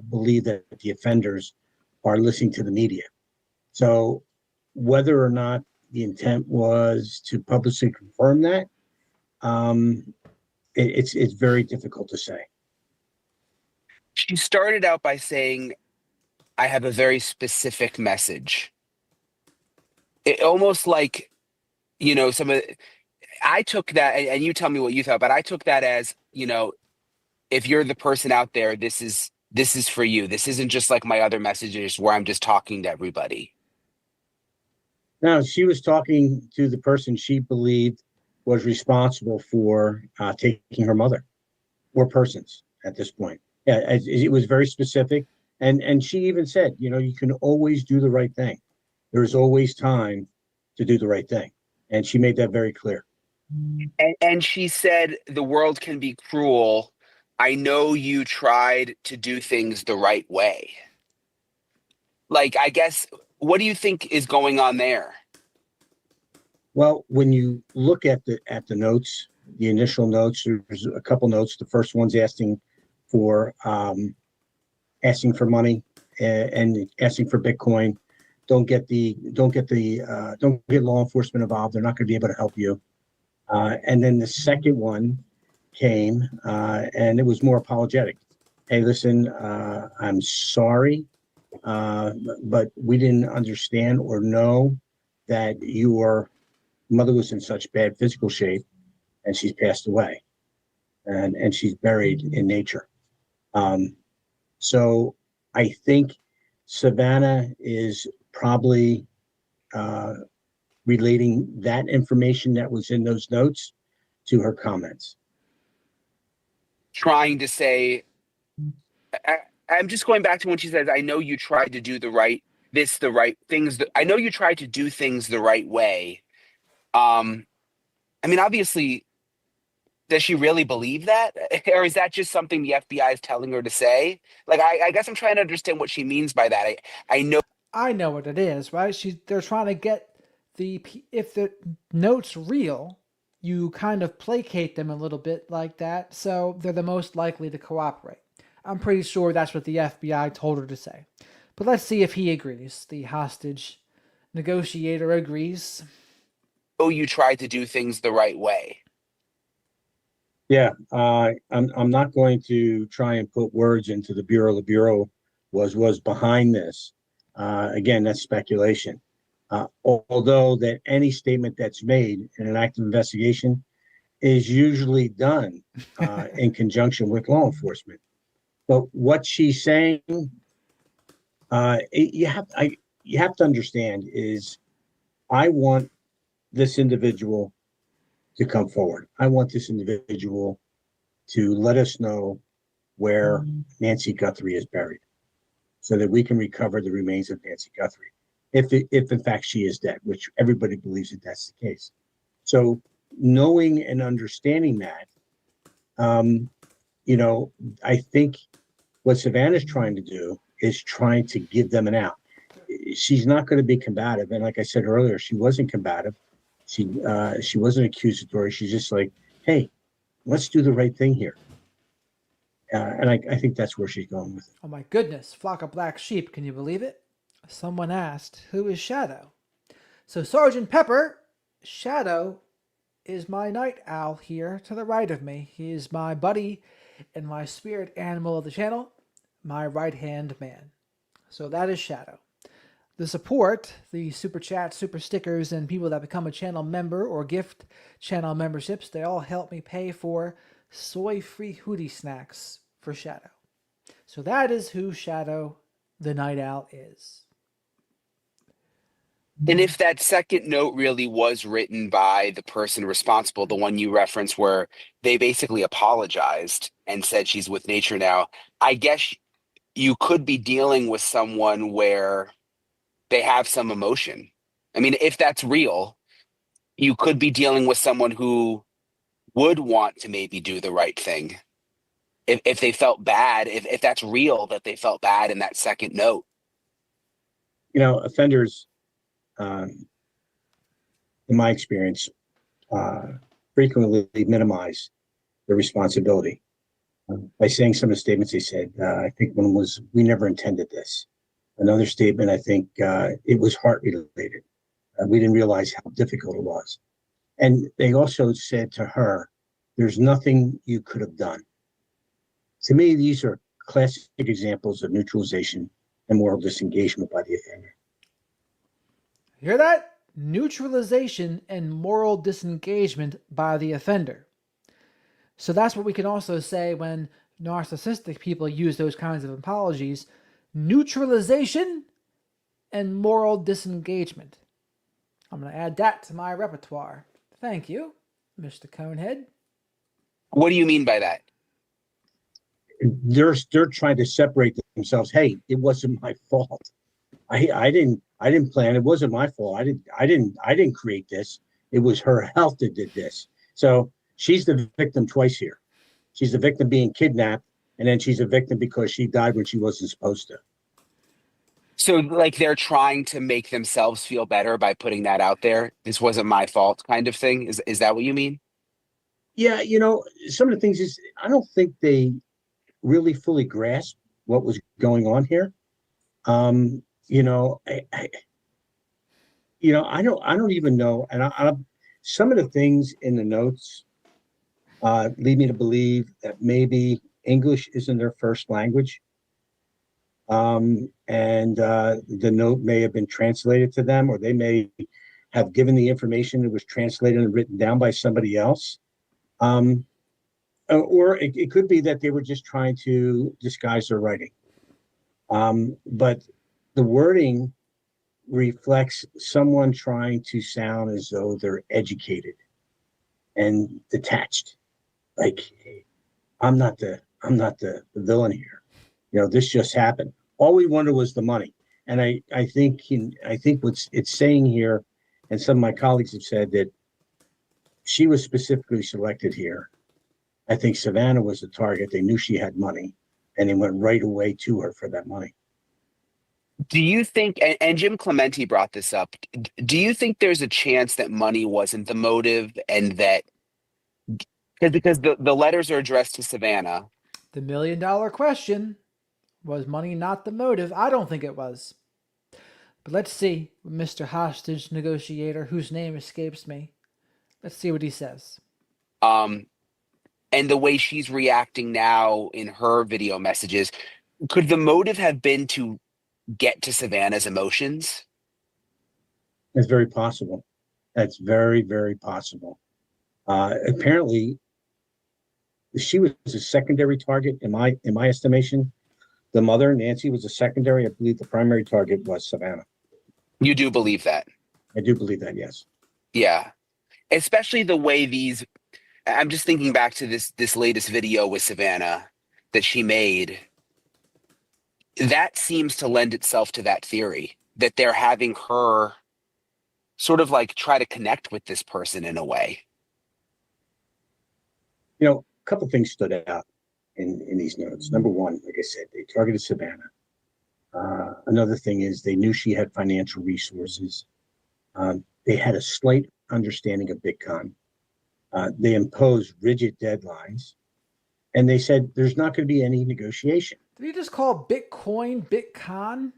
believe that the offenders are listening to the media. So whether or not the intent was to publicly confirm that, it's very difficult to say. She started out by saying, I have a very specific message. It almost like, you know, I took that, and you tell me what you thought, but I took that as, you know, if you're the person out there, this is for you. This isn't just like my other messages where I'm just talking to everybody. Now, she was talking to the person she believed was responsible for taking her mother, or persons at this point. Yeah, it was very specific. And she even said, you know, you can always do the right thing. There's always time to do the right thing. And she made that very clear. And she said, the world can be cruel. I know you tried to do things the right way. Like, I guess, what do you think is going on there? Well, when you look at the notes, the initial notes, there's a couple notes. The first one's asking for money and asking for Bitcoin. Don't get law enforcement involved. They're not going to be able to help you. And then the second one came, and it was more apologetic. Hey, listen, I'm sorry, but we didn't understand or know that your mother was in such bad physical shape, and she's passed away, and she's buried in nature. So I think Savannah is probably relating that information that was in those notes to her comments. Trying to say, I'm just going back to when she says, I know you tried to do the right this the right things. I know you tried to do things the right way. I mean, obviously, does she really believe that? Or is that just something the FBI is telling her to say? Like, I guess I'm trying to understand what she means by that. I know. I know what it is, right? They're trying to get if the note's real, you kind of placate them a little bit like that, so they're the most likely to cooperate. I'm pretty sure that's what the FBI told her to say. But let's see if he agrees. The hostage negotiator agrees. Oh, you tried to do things the right way. Yeah, I'm not going to try and put words into the bureau. The bureau was behind this. Again, that's speculation. Although that any statement that's made in an active investigation is usually done in conjunction with law enforcement. But what she's saying, you have to understand is, I want this individual to come forward. I want this individual to let us know where Nancy Guthrie is buried, so that we can recover the remains of Nancy Guthrie, if in fact she is dead, which everybody believes that that's the case. So knowing and understanding that, I think what Savannah's trying to do is trying to give them an out. She's not going to be combative, and like I said earlier, she wasn't combative. She wasn't accusatory. She's just like, hey, let's do the right thing here. And I think that's where she's going with it. Oh my goodness, flock of black sheep, can you believe it? Someone asked, who is Shadow? So Sergeant Pepper, Shadow is my night owl here to the right of me. He is my buddy and my spirit animal of the channel, my right-hand man. So that is Shadow. The support, the super chats, super stickers, and people that become a channel member or gift channel memberships, they all help me pay for soy-free hoodie snacks for Shadow. So that is who Shadow the Night Owl is. And if that second note really was written by the person responsible, the one you referenced where they basically apologized and said she's with nature now, I guess you could be dealing with someone where they have some emotion. I mean, if that's real, you could be dealing with someone who would want to maybe do the right thing. If they felt bad, if that's real, that they felt bad in that second note. Offenders, in my experience, frequently minimize their responsibility by saying some of the statements they said. I think one was, we never intended this. Another statement, I think it was heart related. We didn't realize how difficult it was. And they also said to her, there's nothing you could have done. To me, these are classic examples of neutralization and moral disengagement by the offender. Hear that? Neutralization and moral disengagement by the offender. So that's what we can also say when narcissistic people use those kinds of apologies. Neutralization and moral disengagement. I'm going to add that to my repertoire. Thank you, Mr. Conehead. What do you mean by that? They're trying to separate themselves. Hey, it wasn't my fault. I didn't plan. It wasn't my fault. I didn't create this. It was her health that did this. So she's the victim twice here. She's the victim being kidnapped, and then she's a victim because she died when she wasn't supposed to. So like they're trying to make themselves feel better by putting that out there. This wasn't my fault kind of thing. Is that what you mean? Yeah, some of the things is, I don't think they really fully grasp what was going on here. I don't even know. And some of the things in the notes lead me to believe that maybe English isn't their first language. And the note may have been translated to them, or they may have given the information that was translated and written down by somebody else. Or it could be that they were just trying to disguise their writing. But the wording reflects someone trying to sound as though they're educated and detached. Like, I'm not the villain here. This just happened. All we wanted was the money. And I think what's it's saying here, and some of my colleagues have said that she was specifically selected here. I think Savannah was the target. They knew she had money, and they went right away to her for that money. Do you think, and Jim Clementi brought this up, do you think there's a chance that money wasn't the motive and that, because the letters are addressed to Savannah? The $1,000,000 question: was money not the motive? I don't think it was. But let's see what Mr. Hostage Negotiator, whose name escapes me, let's see what he says. And the way she's reacting now in her video messages, could the motive have been to get to Savannah's emotions? It's very possible. That's very, very possible. Apparently, she was a secondary target in my estimation. The mother, Nancy, was a secondary. I believe the primary target was Savannah. You do believe that? I do believe that, yes. Yeah. Especially the way these, I'm just thinking back to this latest video with Savannah that she made. That seems to lend itself to that theory that they're having her sort of like try to connect with this person in a way. You know, a couple things stood out in these notes. Number one, like I said, they targeted Savannah. Another thing is they knew she had financial resources. They had a slight understanding of Bitcoin. They imposed rigid deadlines, and they said there's not going to be any negotiation. Did he just call Bitcoin Bitcon?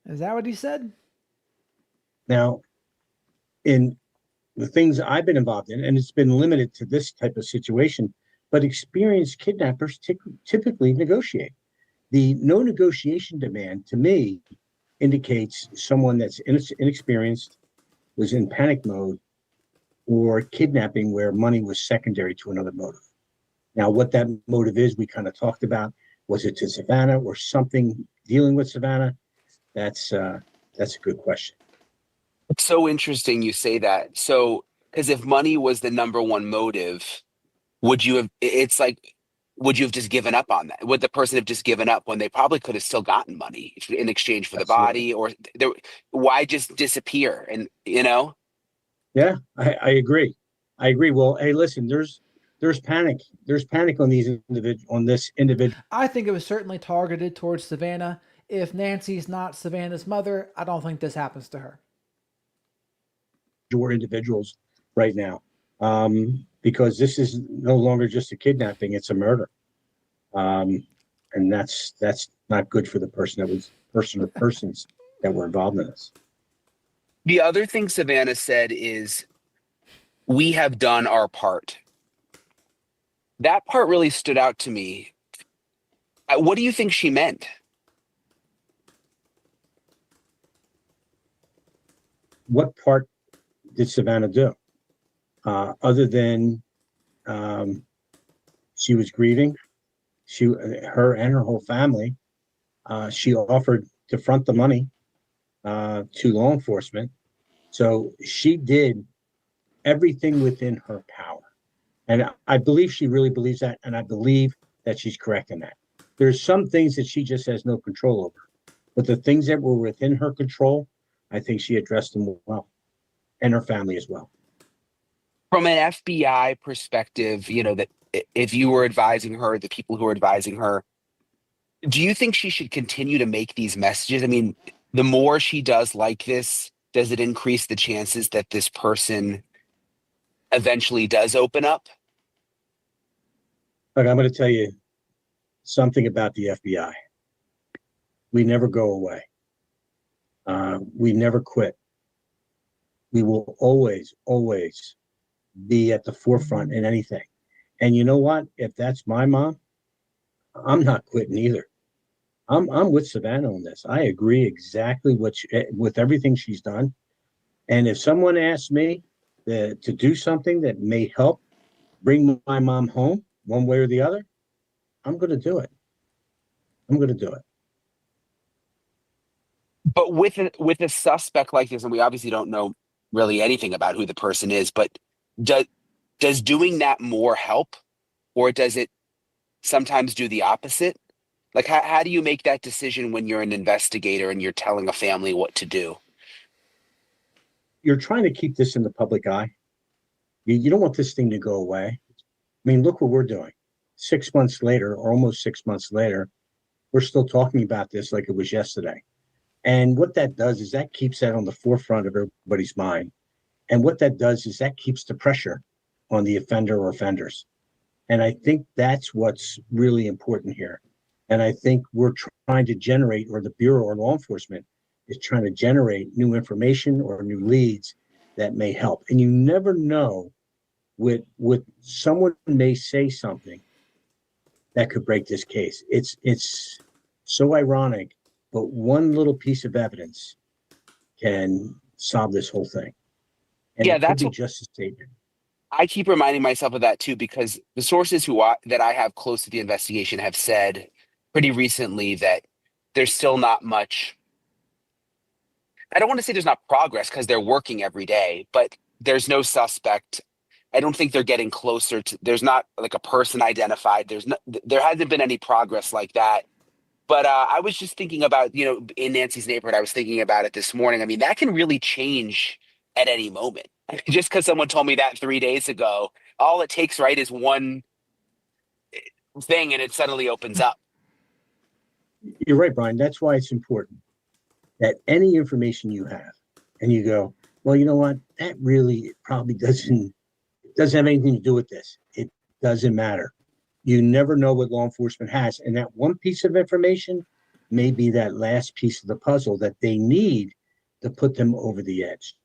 Is that what he said? Now, in the things I've been involved in, and it's been limited to this type of situation, but experienced kidnappers typically negotiate. The no negotiation demand, to me, indicates someone that's inexperienced, was in panic mode, or kidnapping where money was secondary to another motive. Now, what that motive is, we kind of talked about. Was it to Savannah or something dealing with Savannah? That's a good question. It's so interesting you say that. So, because if money was the number one motive, would you have just given up on that? Would the person have just given up when they probably could have still gotten money in exchange for the body? Or why just disappear? And, Yeah, I agree. Well, hey, listen, there's panic. There's panic on this individual. I think it was certainly targeted towards Savannah. If Nancy's not Savannah's mother, I don't think this happens to her. Or individuals right now, because this is no longer just a kidnapping; it's a murder, and that's not good for the persons that were involved in this. The other thing Savannah said is, "We have done our part." That part really stood out to me. What do you think she meant? What part did Savannah do? Other than she was grieving, her and her whole family, she offered to front the money to law enforcement. So she did everything within her power. And I believe she really believes that, and I believe that she's correct in that. There's some things that she just has no control over. But the things that were within her control, I think she addressed them well, and her family as well. From an FBI perspective, that if you were advising her, the people who are advising her, do you think she should continue to make these messages? I mean, the more she does like this, does it increase the chances that this person eventually does open up? Look, I'm going to tell you something about the FBI. We never go away. We never quit. We will always, always be at the forefront in anything. And you know what? If that's my mom, I'm not quitting either. I'm with Savannah on this. I agree exactly with everything she's done. And if someone asks me to do something that may help bring my mom home one way or the other, I'm going to do it. But with a suspect like this, and we obviously don't know really anything about who the person is, but does doing that more help, or does it sometimes do the opposite? Like, how do you make that decision when you're an investigator and you're telling a family what to do? You're trying to keep this in the public eye. You don't want this thing to go away. I mean, look what we're doing. 6 months later, or almost 6 months later, we're still talking about this like it was yesterday. And what that does is that keeps that on the forefront of everybody's mind. And what that does is that keeps the pressure on the offender or offenders. And I think that's what's really important here. And I think we're trying to generate, or the Bureau or law enforcement is trying to generate new information or new leads that may help. And you never know with someone may say something that could break this case. It's so ironic, but one little piece of evidence can solve this whole thing. And Yeah, it could that's be what just a statement. I keep reminding myself of that too, because the sources that I have close to the investigation have said pretty recently that there's still not much. I don't want to say there's not progress because they're working every day, but there's no suspect. I don't think they're getting closer to, there's not like a person identified. There hasn't been any progress like that. But I was just thinking about, in Nancy's neighborhood, I was thinking about it this morning. I mean, that can really change at any moment. Just because someone told me that 3 days ago, all it takes, right, is one thing and it suddenly opens up. You're right, Brian. That's why it's important that any information you have and you go, well, you know what? That really probably doesn't have anything to do with this. It doesn't matter. You never know what law enforcement has. And that one piece of information may be that last piece of the puzzle that they need to put them over the edge,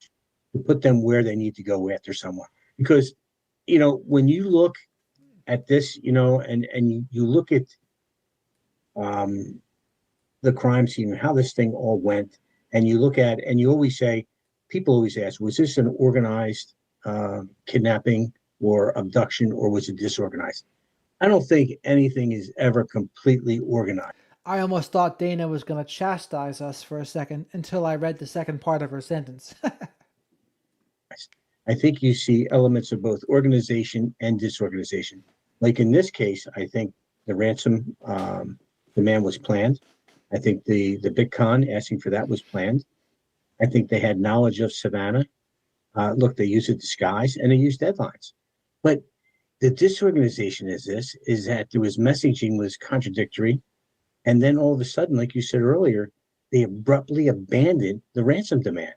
to put them where they need to go after someone. Because, when you look at this, and you look at the crime scene, how this thing all went, and you look at, and you always say, people always ask, was this an organized kidnapping or abduction, or was it disorganized? I don't think anything is ever completely organized. I almost thought Dana was going to chastise us for a second until I read the second part of her sentence. I think you see elements of both organization and disorganization. Like in this case, I think the ransom demand was planned. I think the Bitcoin asking for that was planned. I think they had knowledge of Savannah. Look, they used a disguise and they used deadlines. But the disorganization is that there was messaging was contradictory. And then all of a sudden, like you said earlier, they abruptly abandoned the ransom demand.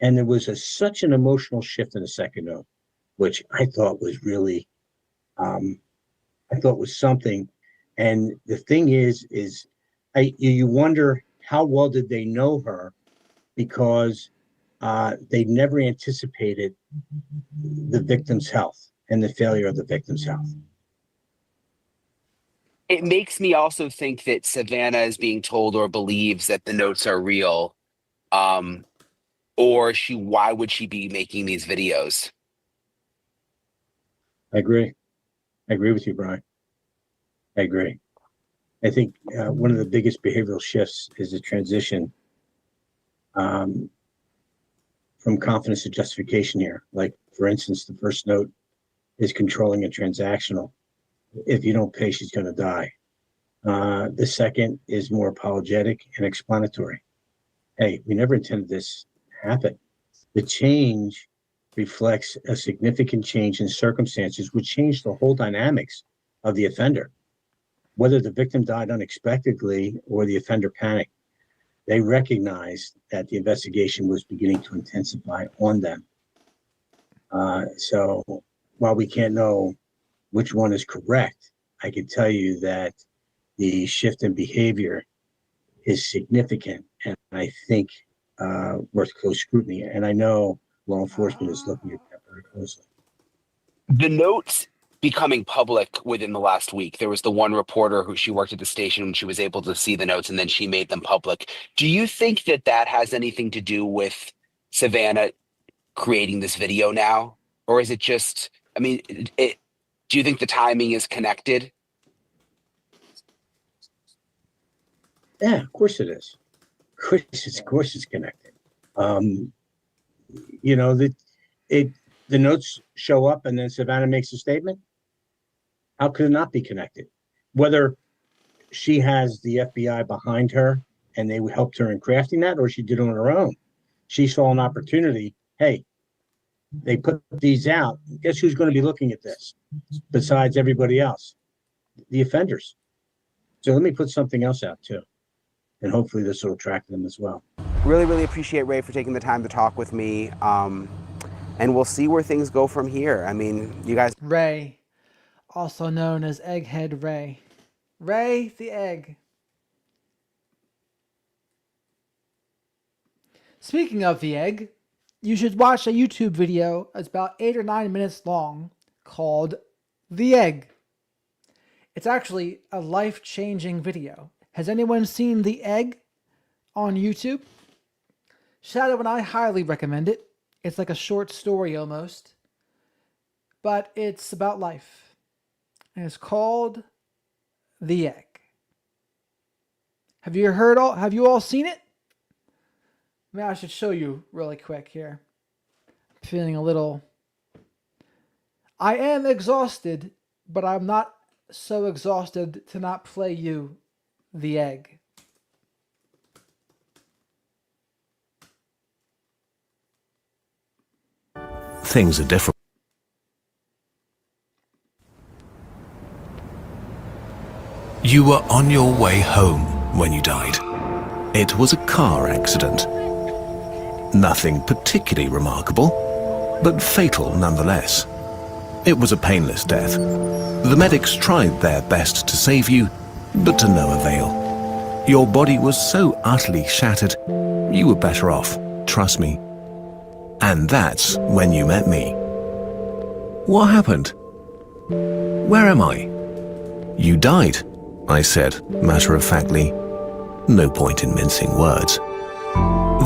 And there was such an emotional shift in the second note, which I thought was really, I thought was something. And the thing is you wonder how well did they know her, because they never anticipated the victim's health and the failure of the victim's health. It makes me also think that Savannah is being told or believes that the notes are real. Or why would she be making these videos? I agree. I agree with you, Brian. I agree. I think one of the biggest behavioral shifts is the transition from confidence to justification here. Like, for instance, the first note is controlling and transactional. If you don't pay, she's going to die. The second is more apologetic and explanatory. Hey, we never intended this to happen. The change reflects a significant change in circumstances, which changed the whole dynamics of the offender. Whether the victim died unexpectedly or the offender panicked, they recognized that the investigation was beginning to intensify on them. So while we can't know which one is correct, I can tell you that the shift in behavior is significant, and I think worth close scrutiny. And I know law enforcement is looking at that very closely. The notes becoming public within the last week. There was the one reporter who she worked at the station and she was able to see the notes and then she made them public. Do you think that has anything to do with Savannah creating this video now? Or is it just, I mean, do you think the timing is connected? Yeah, of course it is. Of course it's connected. The notes show up and then Savannah makes a statement. How could it not be connected? Whether she has the FBI behind her and they helped her in crafting that, or she did it on her own. She saw an opportunity. Hey, they put these out. Guess who's going to be looking at this besides everybody else? The offenders. So let me put something else out too. And hopefully this will attract them as well. Really, really appreciate Ray for taking the time to talk with me. And we'll see where things go from here. I mean, you guys. Ray, also known as Egghead Ray. Ray the Egg. Speaking of the egg, you should watch a YouTube video that's about 8 or 9 minutes long called The Egg. It's actually a life-changing video. Has anyone seen The Egg on YouTube? Shadow and I highly recommend it. It's like a short story almost, but it's about life. And it's called The Egg. Have you all seen it? Maybe I should show you really quick here. I'm feeling a little... I am exhausted, but I'm not so exhausted to not play you The Egg. Things are different. You were on your way home when you died. It was a car accident. Nothing particularly remarkable, but fatal nonetheless. It was a painless death. The medics tried their best to save you, but to no avail. Your body was so utterly shattered, you were better off, trust me. And that's when you met me. What happened? Where am I? You died, I said, matter-of-factly. No point in mincing words.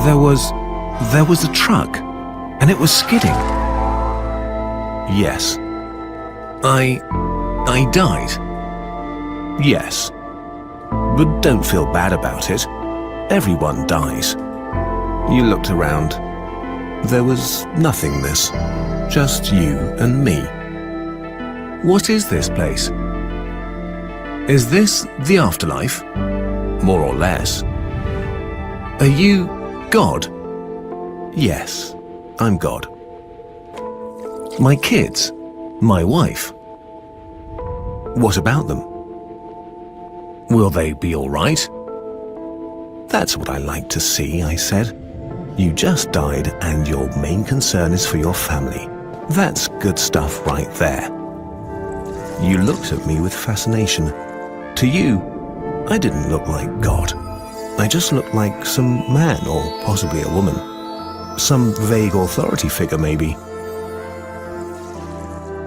There was a truck, and it was skidding. Yes. I died. Yes. But don't feel bad about it. Everyone dies. You looked around. There was nothingness, just you and me. What is this place? Is this the afterlife? More or less. Are you God? Yes, I'm God. My kids? My wife? What about them? Will they be all right? That's what I like to see, I said. You just died and your main concern is for your family. That's good stuff right there. You looked at me with fascination. To you, I didn't look like God. I just looked like some man or possibly a woman. Some vague authority figure maybe.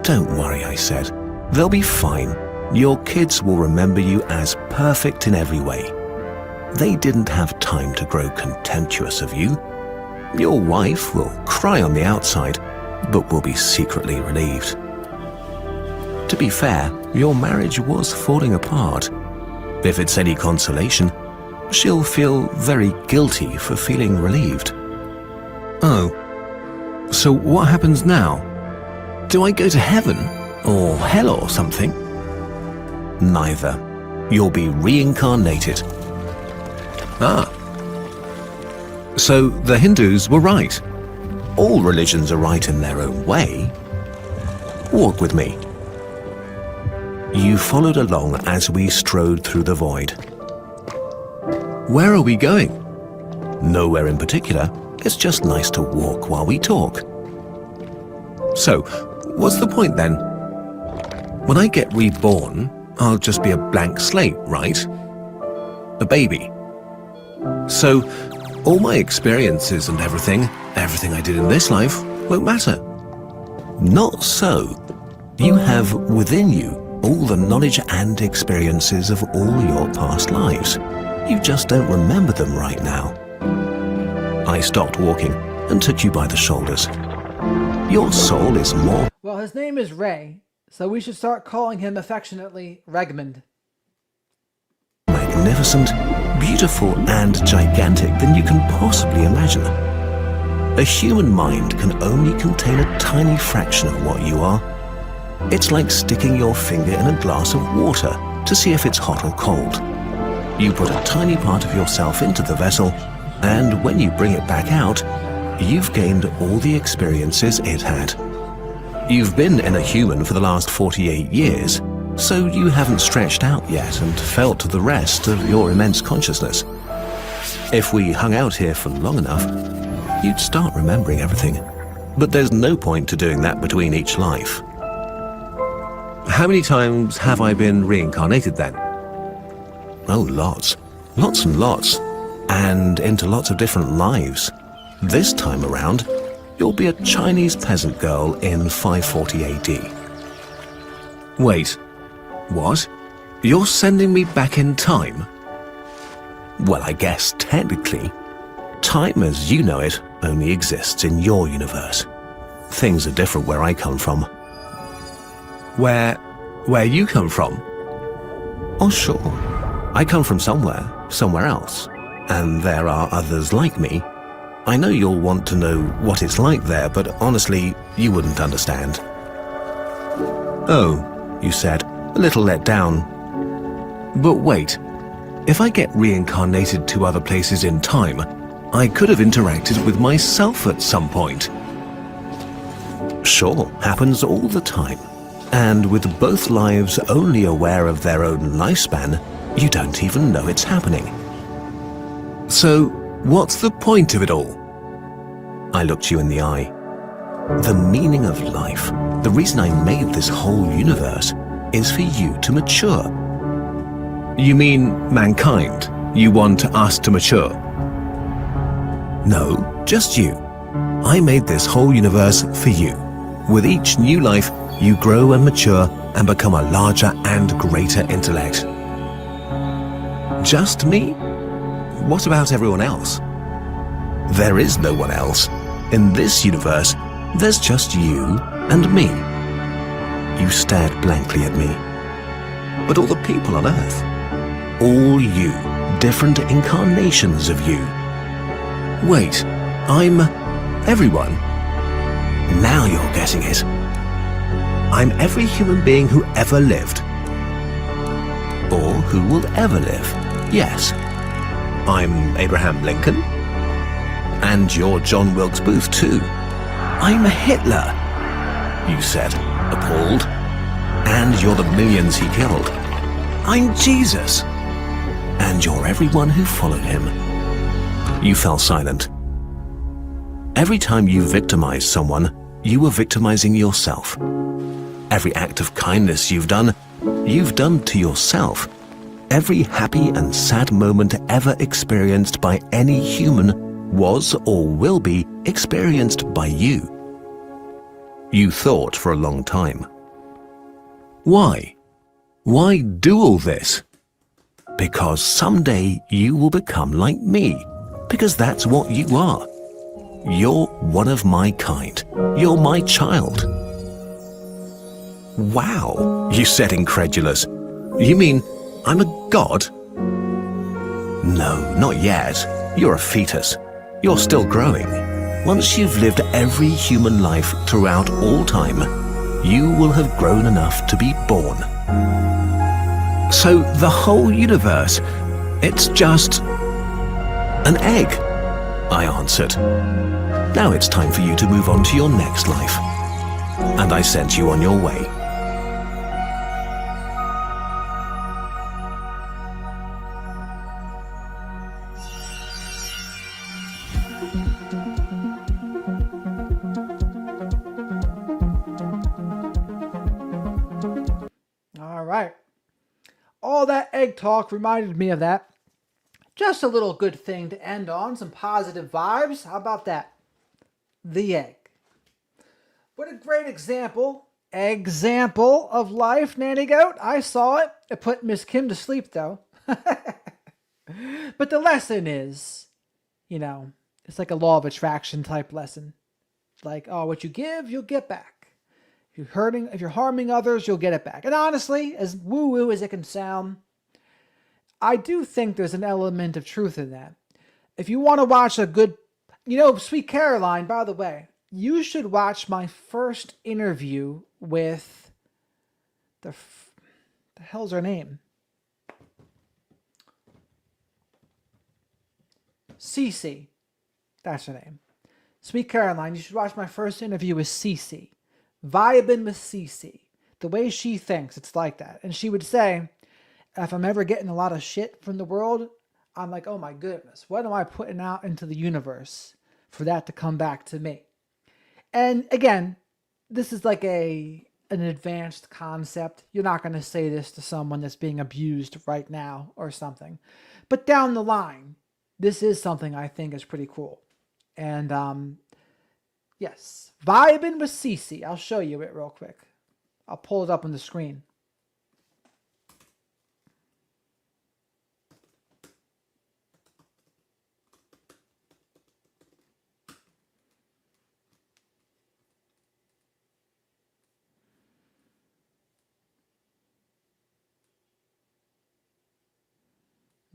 Don't worry, I said. They'll be fine. Your kids will remember you as perfect in every way. They didn't have time to grow contemptuous of you. Your wife will cry on the outside, but will be secretly relieved. To be fair, your marriage was falling apart. If it's any consolation, she'll feel very guilty for feeling relieved. Oh, so what happens now? Do I go to heaven or hell or something? Neither. You'll be reincarnated. Ah. So the Hindus were right. All religions are right in their own way. Walk with me. You followed along as we strode through the void. Where are we going? Nowhere in particular. It's just nice to walk while we talk. So, what's the point then? When I get reborn, I'll just be a blank slate, right? A baby. So, all my experiences and everything I did in this life won't matter. Not so. You have within you all the knowledge and experiences of all your past lives. You just don't remember them right now. I stopped walking and took you by the shoulders. Your soul is more... Well, his name is Ray, so we should start calling him affectionately Regmund. magnificent, beautiful, and gigantic than you can possibly imagine. A human mind can only contain a tiny fraction of what you are. It's like sticking your finger in a glass of water to see if it's hot or cold. You put a tiny part of yourself into the vessel, and when you bring it back out, you've gained all the experiences it had. You've been in a human for the last 48 years, so you haven't stretched out yet and felt the rest of your immense consciousness. If we hung out here for long enough, you'd start remembering everything. But there's no point to doing that between each life. How many times have I been reincarnated then? Oh, lots. Lots and lots. And into lots of different lives. This time around, you'll be a Chinese peasant girl in 540 AD. Wait, what? You're sending me back in time? Well, I guess technically, time as you know it only exists in your universe. Things are different where I come from. Where you come from? Oh, sure. I come from somewhere else. And there are others like me. I know you'll want to know what it's like there, but honestly, you wouldn't understand. Oh, you said, a little let down. But wait, if I get reincarnated to other places in time, I could have interacted with myself at some point. Sure, happens all the time. And with both lives only aware of their own lifespan, you don't even know it's happening. So, what's the point of it all? I looked you in the eye. The meaning of life, the reason I made this whole universe, is for you to mature. You mean mankind? You want us to mature? No, just you. I made this whole universe for you. With each new life, you grow and mature and become a larger and greater intellect. Just me? What about everyone else? There is no one else. In this universe, there's just you and me. You stared blankly at me. But all the people on Earth, all you, different incarnations of you. Wait, I'm everyone. Now you're getting it. I'm every human being who ever lived. Or who will ever live, yes. I'm Abraham Lincoln. And you're John Wilkes Booth too. I'm Hitler, you said, appalled. And you're the millions he killed. I'm Jesus. And you're everyone who followed him. You fell silent. Every time you victimized someone, you were victimizing yourself. Every act of kindness you've done to yourself. Every happy and sad moment ever experienced by any human was or will be experienced by you. You thought for a long time. Why? Why do all this? Because someday you will become like me. Because that's what you are. You're one of my kind. You're my child. Wow, you said incredulous. You mean I'm a god? No, not yet. You're a fetus. You're still growing. Once you've lived every human life throughout all time, you will have grown enough to be born. So the whole universe, it's just an egg, I answered. Now it's time for you to move on to your next life. And I sent you on your way. All right. All that egg talk reminded me of that. Just a little good thing to end on, some positive vibes. How about that? The egg. What a great example of life, Nanny Goat. I saw it. It put Miss Kim to sleep, though. But the lesson is, it's like a law of attraction type lesson. Like, what you give, you'll get back. If you're harming others, you'll get it back. And honestly, as woo-woo as it can sound, I do think there's an element of truth in that. If you want to watch a good, Sweet Caroline, by the way, you should watch my first interview with the hell's her name? Cece. That's her name. Sweet Caroline, you should watch my first interview with Cece. Vibing with Cece. The way she thinks, it's like that. And she would say, if I'm ever getting a lot of shit from the world, I'm like, oh my goodness, what am I putting out into the universe for that to come back to me? And again, this is like an advanced concept. You're not going to say this to someone that's being abused right now or something. But down the line, this is something I think is pretty cool. And yes, Vibing with Cece. I'll show you it real quick. I'll pull it up on the screen.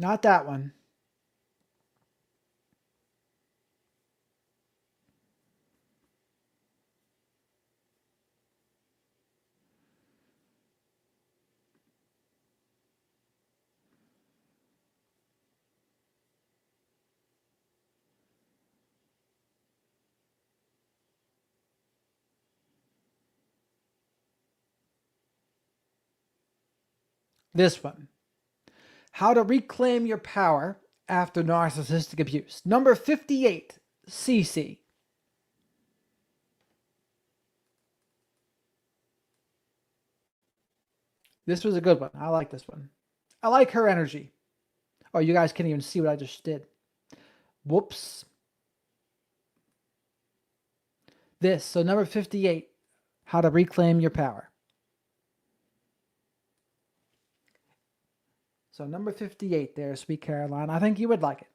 Not that one. This one. How to reclaim your power after narcissistic abuse. Number 58, Cece. This was a good one. I like this one. I like her energy. Oh, you guys can't even see what I just did. Whoops. This. So number 58, how to reclaim your power. So number 58 there, Sweet Caroline. I think you would like it.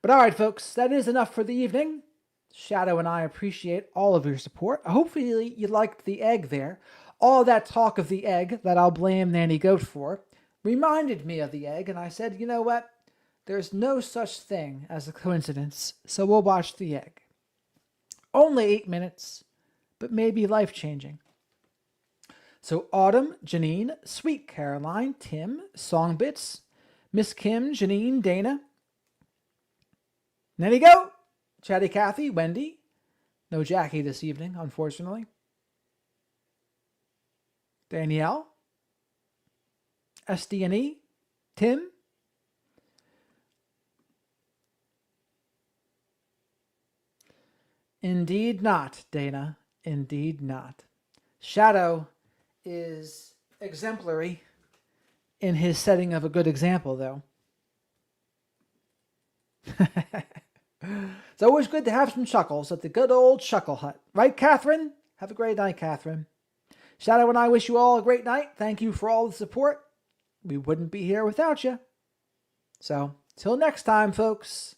But all right, folks, that is enough for the evening. Shadow and I appreciate all of your support. Hopefully you liked the egg there. All that talk of the egg that I'll blame Nanny Goat for reminded me of the egg, and I said, you know what? There's no such thing as a coincidence, so we'll watch the egg. Only 8 minutes, but maybe life-changing. So Autumn, Janine, Sweet Caroline, Tim, Songbits, Miss Kim, Janine, Dana, Nanny Goat, Chatty Cathy, Wendy. No Jackie this evening, unfortunately. Danielle, SDNE, Tim, indeed not, Dana. Indeed not. Shadow is exemplary in his setting of a good example, though. It's always good to have some chuckles at the good old Chuckle Hut. Right, Catherine? Have a great night, Catherine. Shadow and I wish you all a great night. Thank you for all the support. We wouldn't be here without you. So, till next time, folks.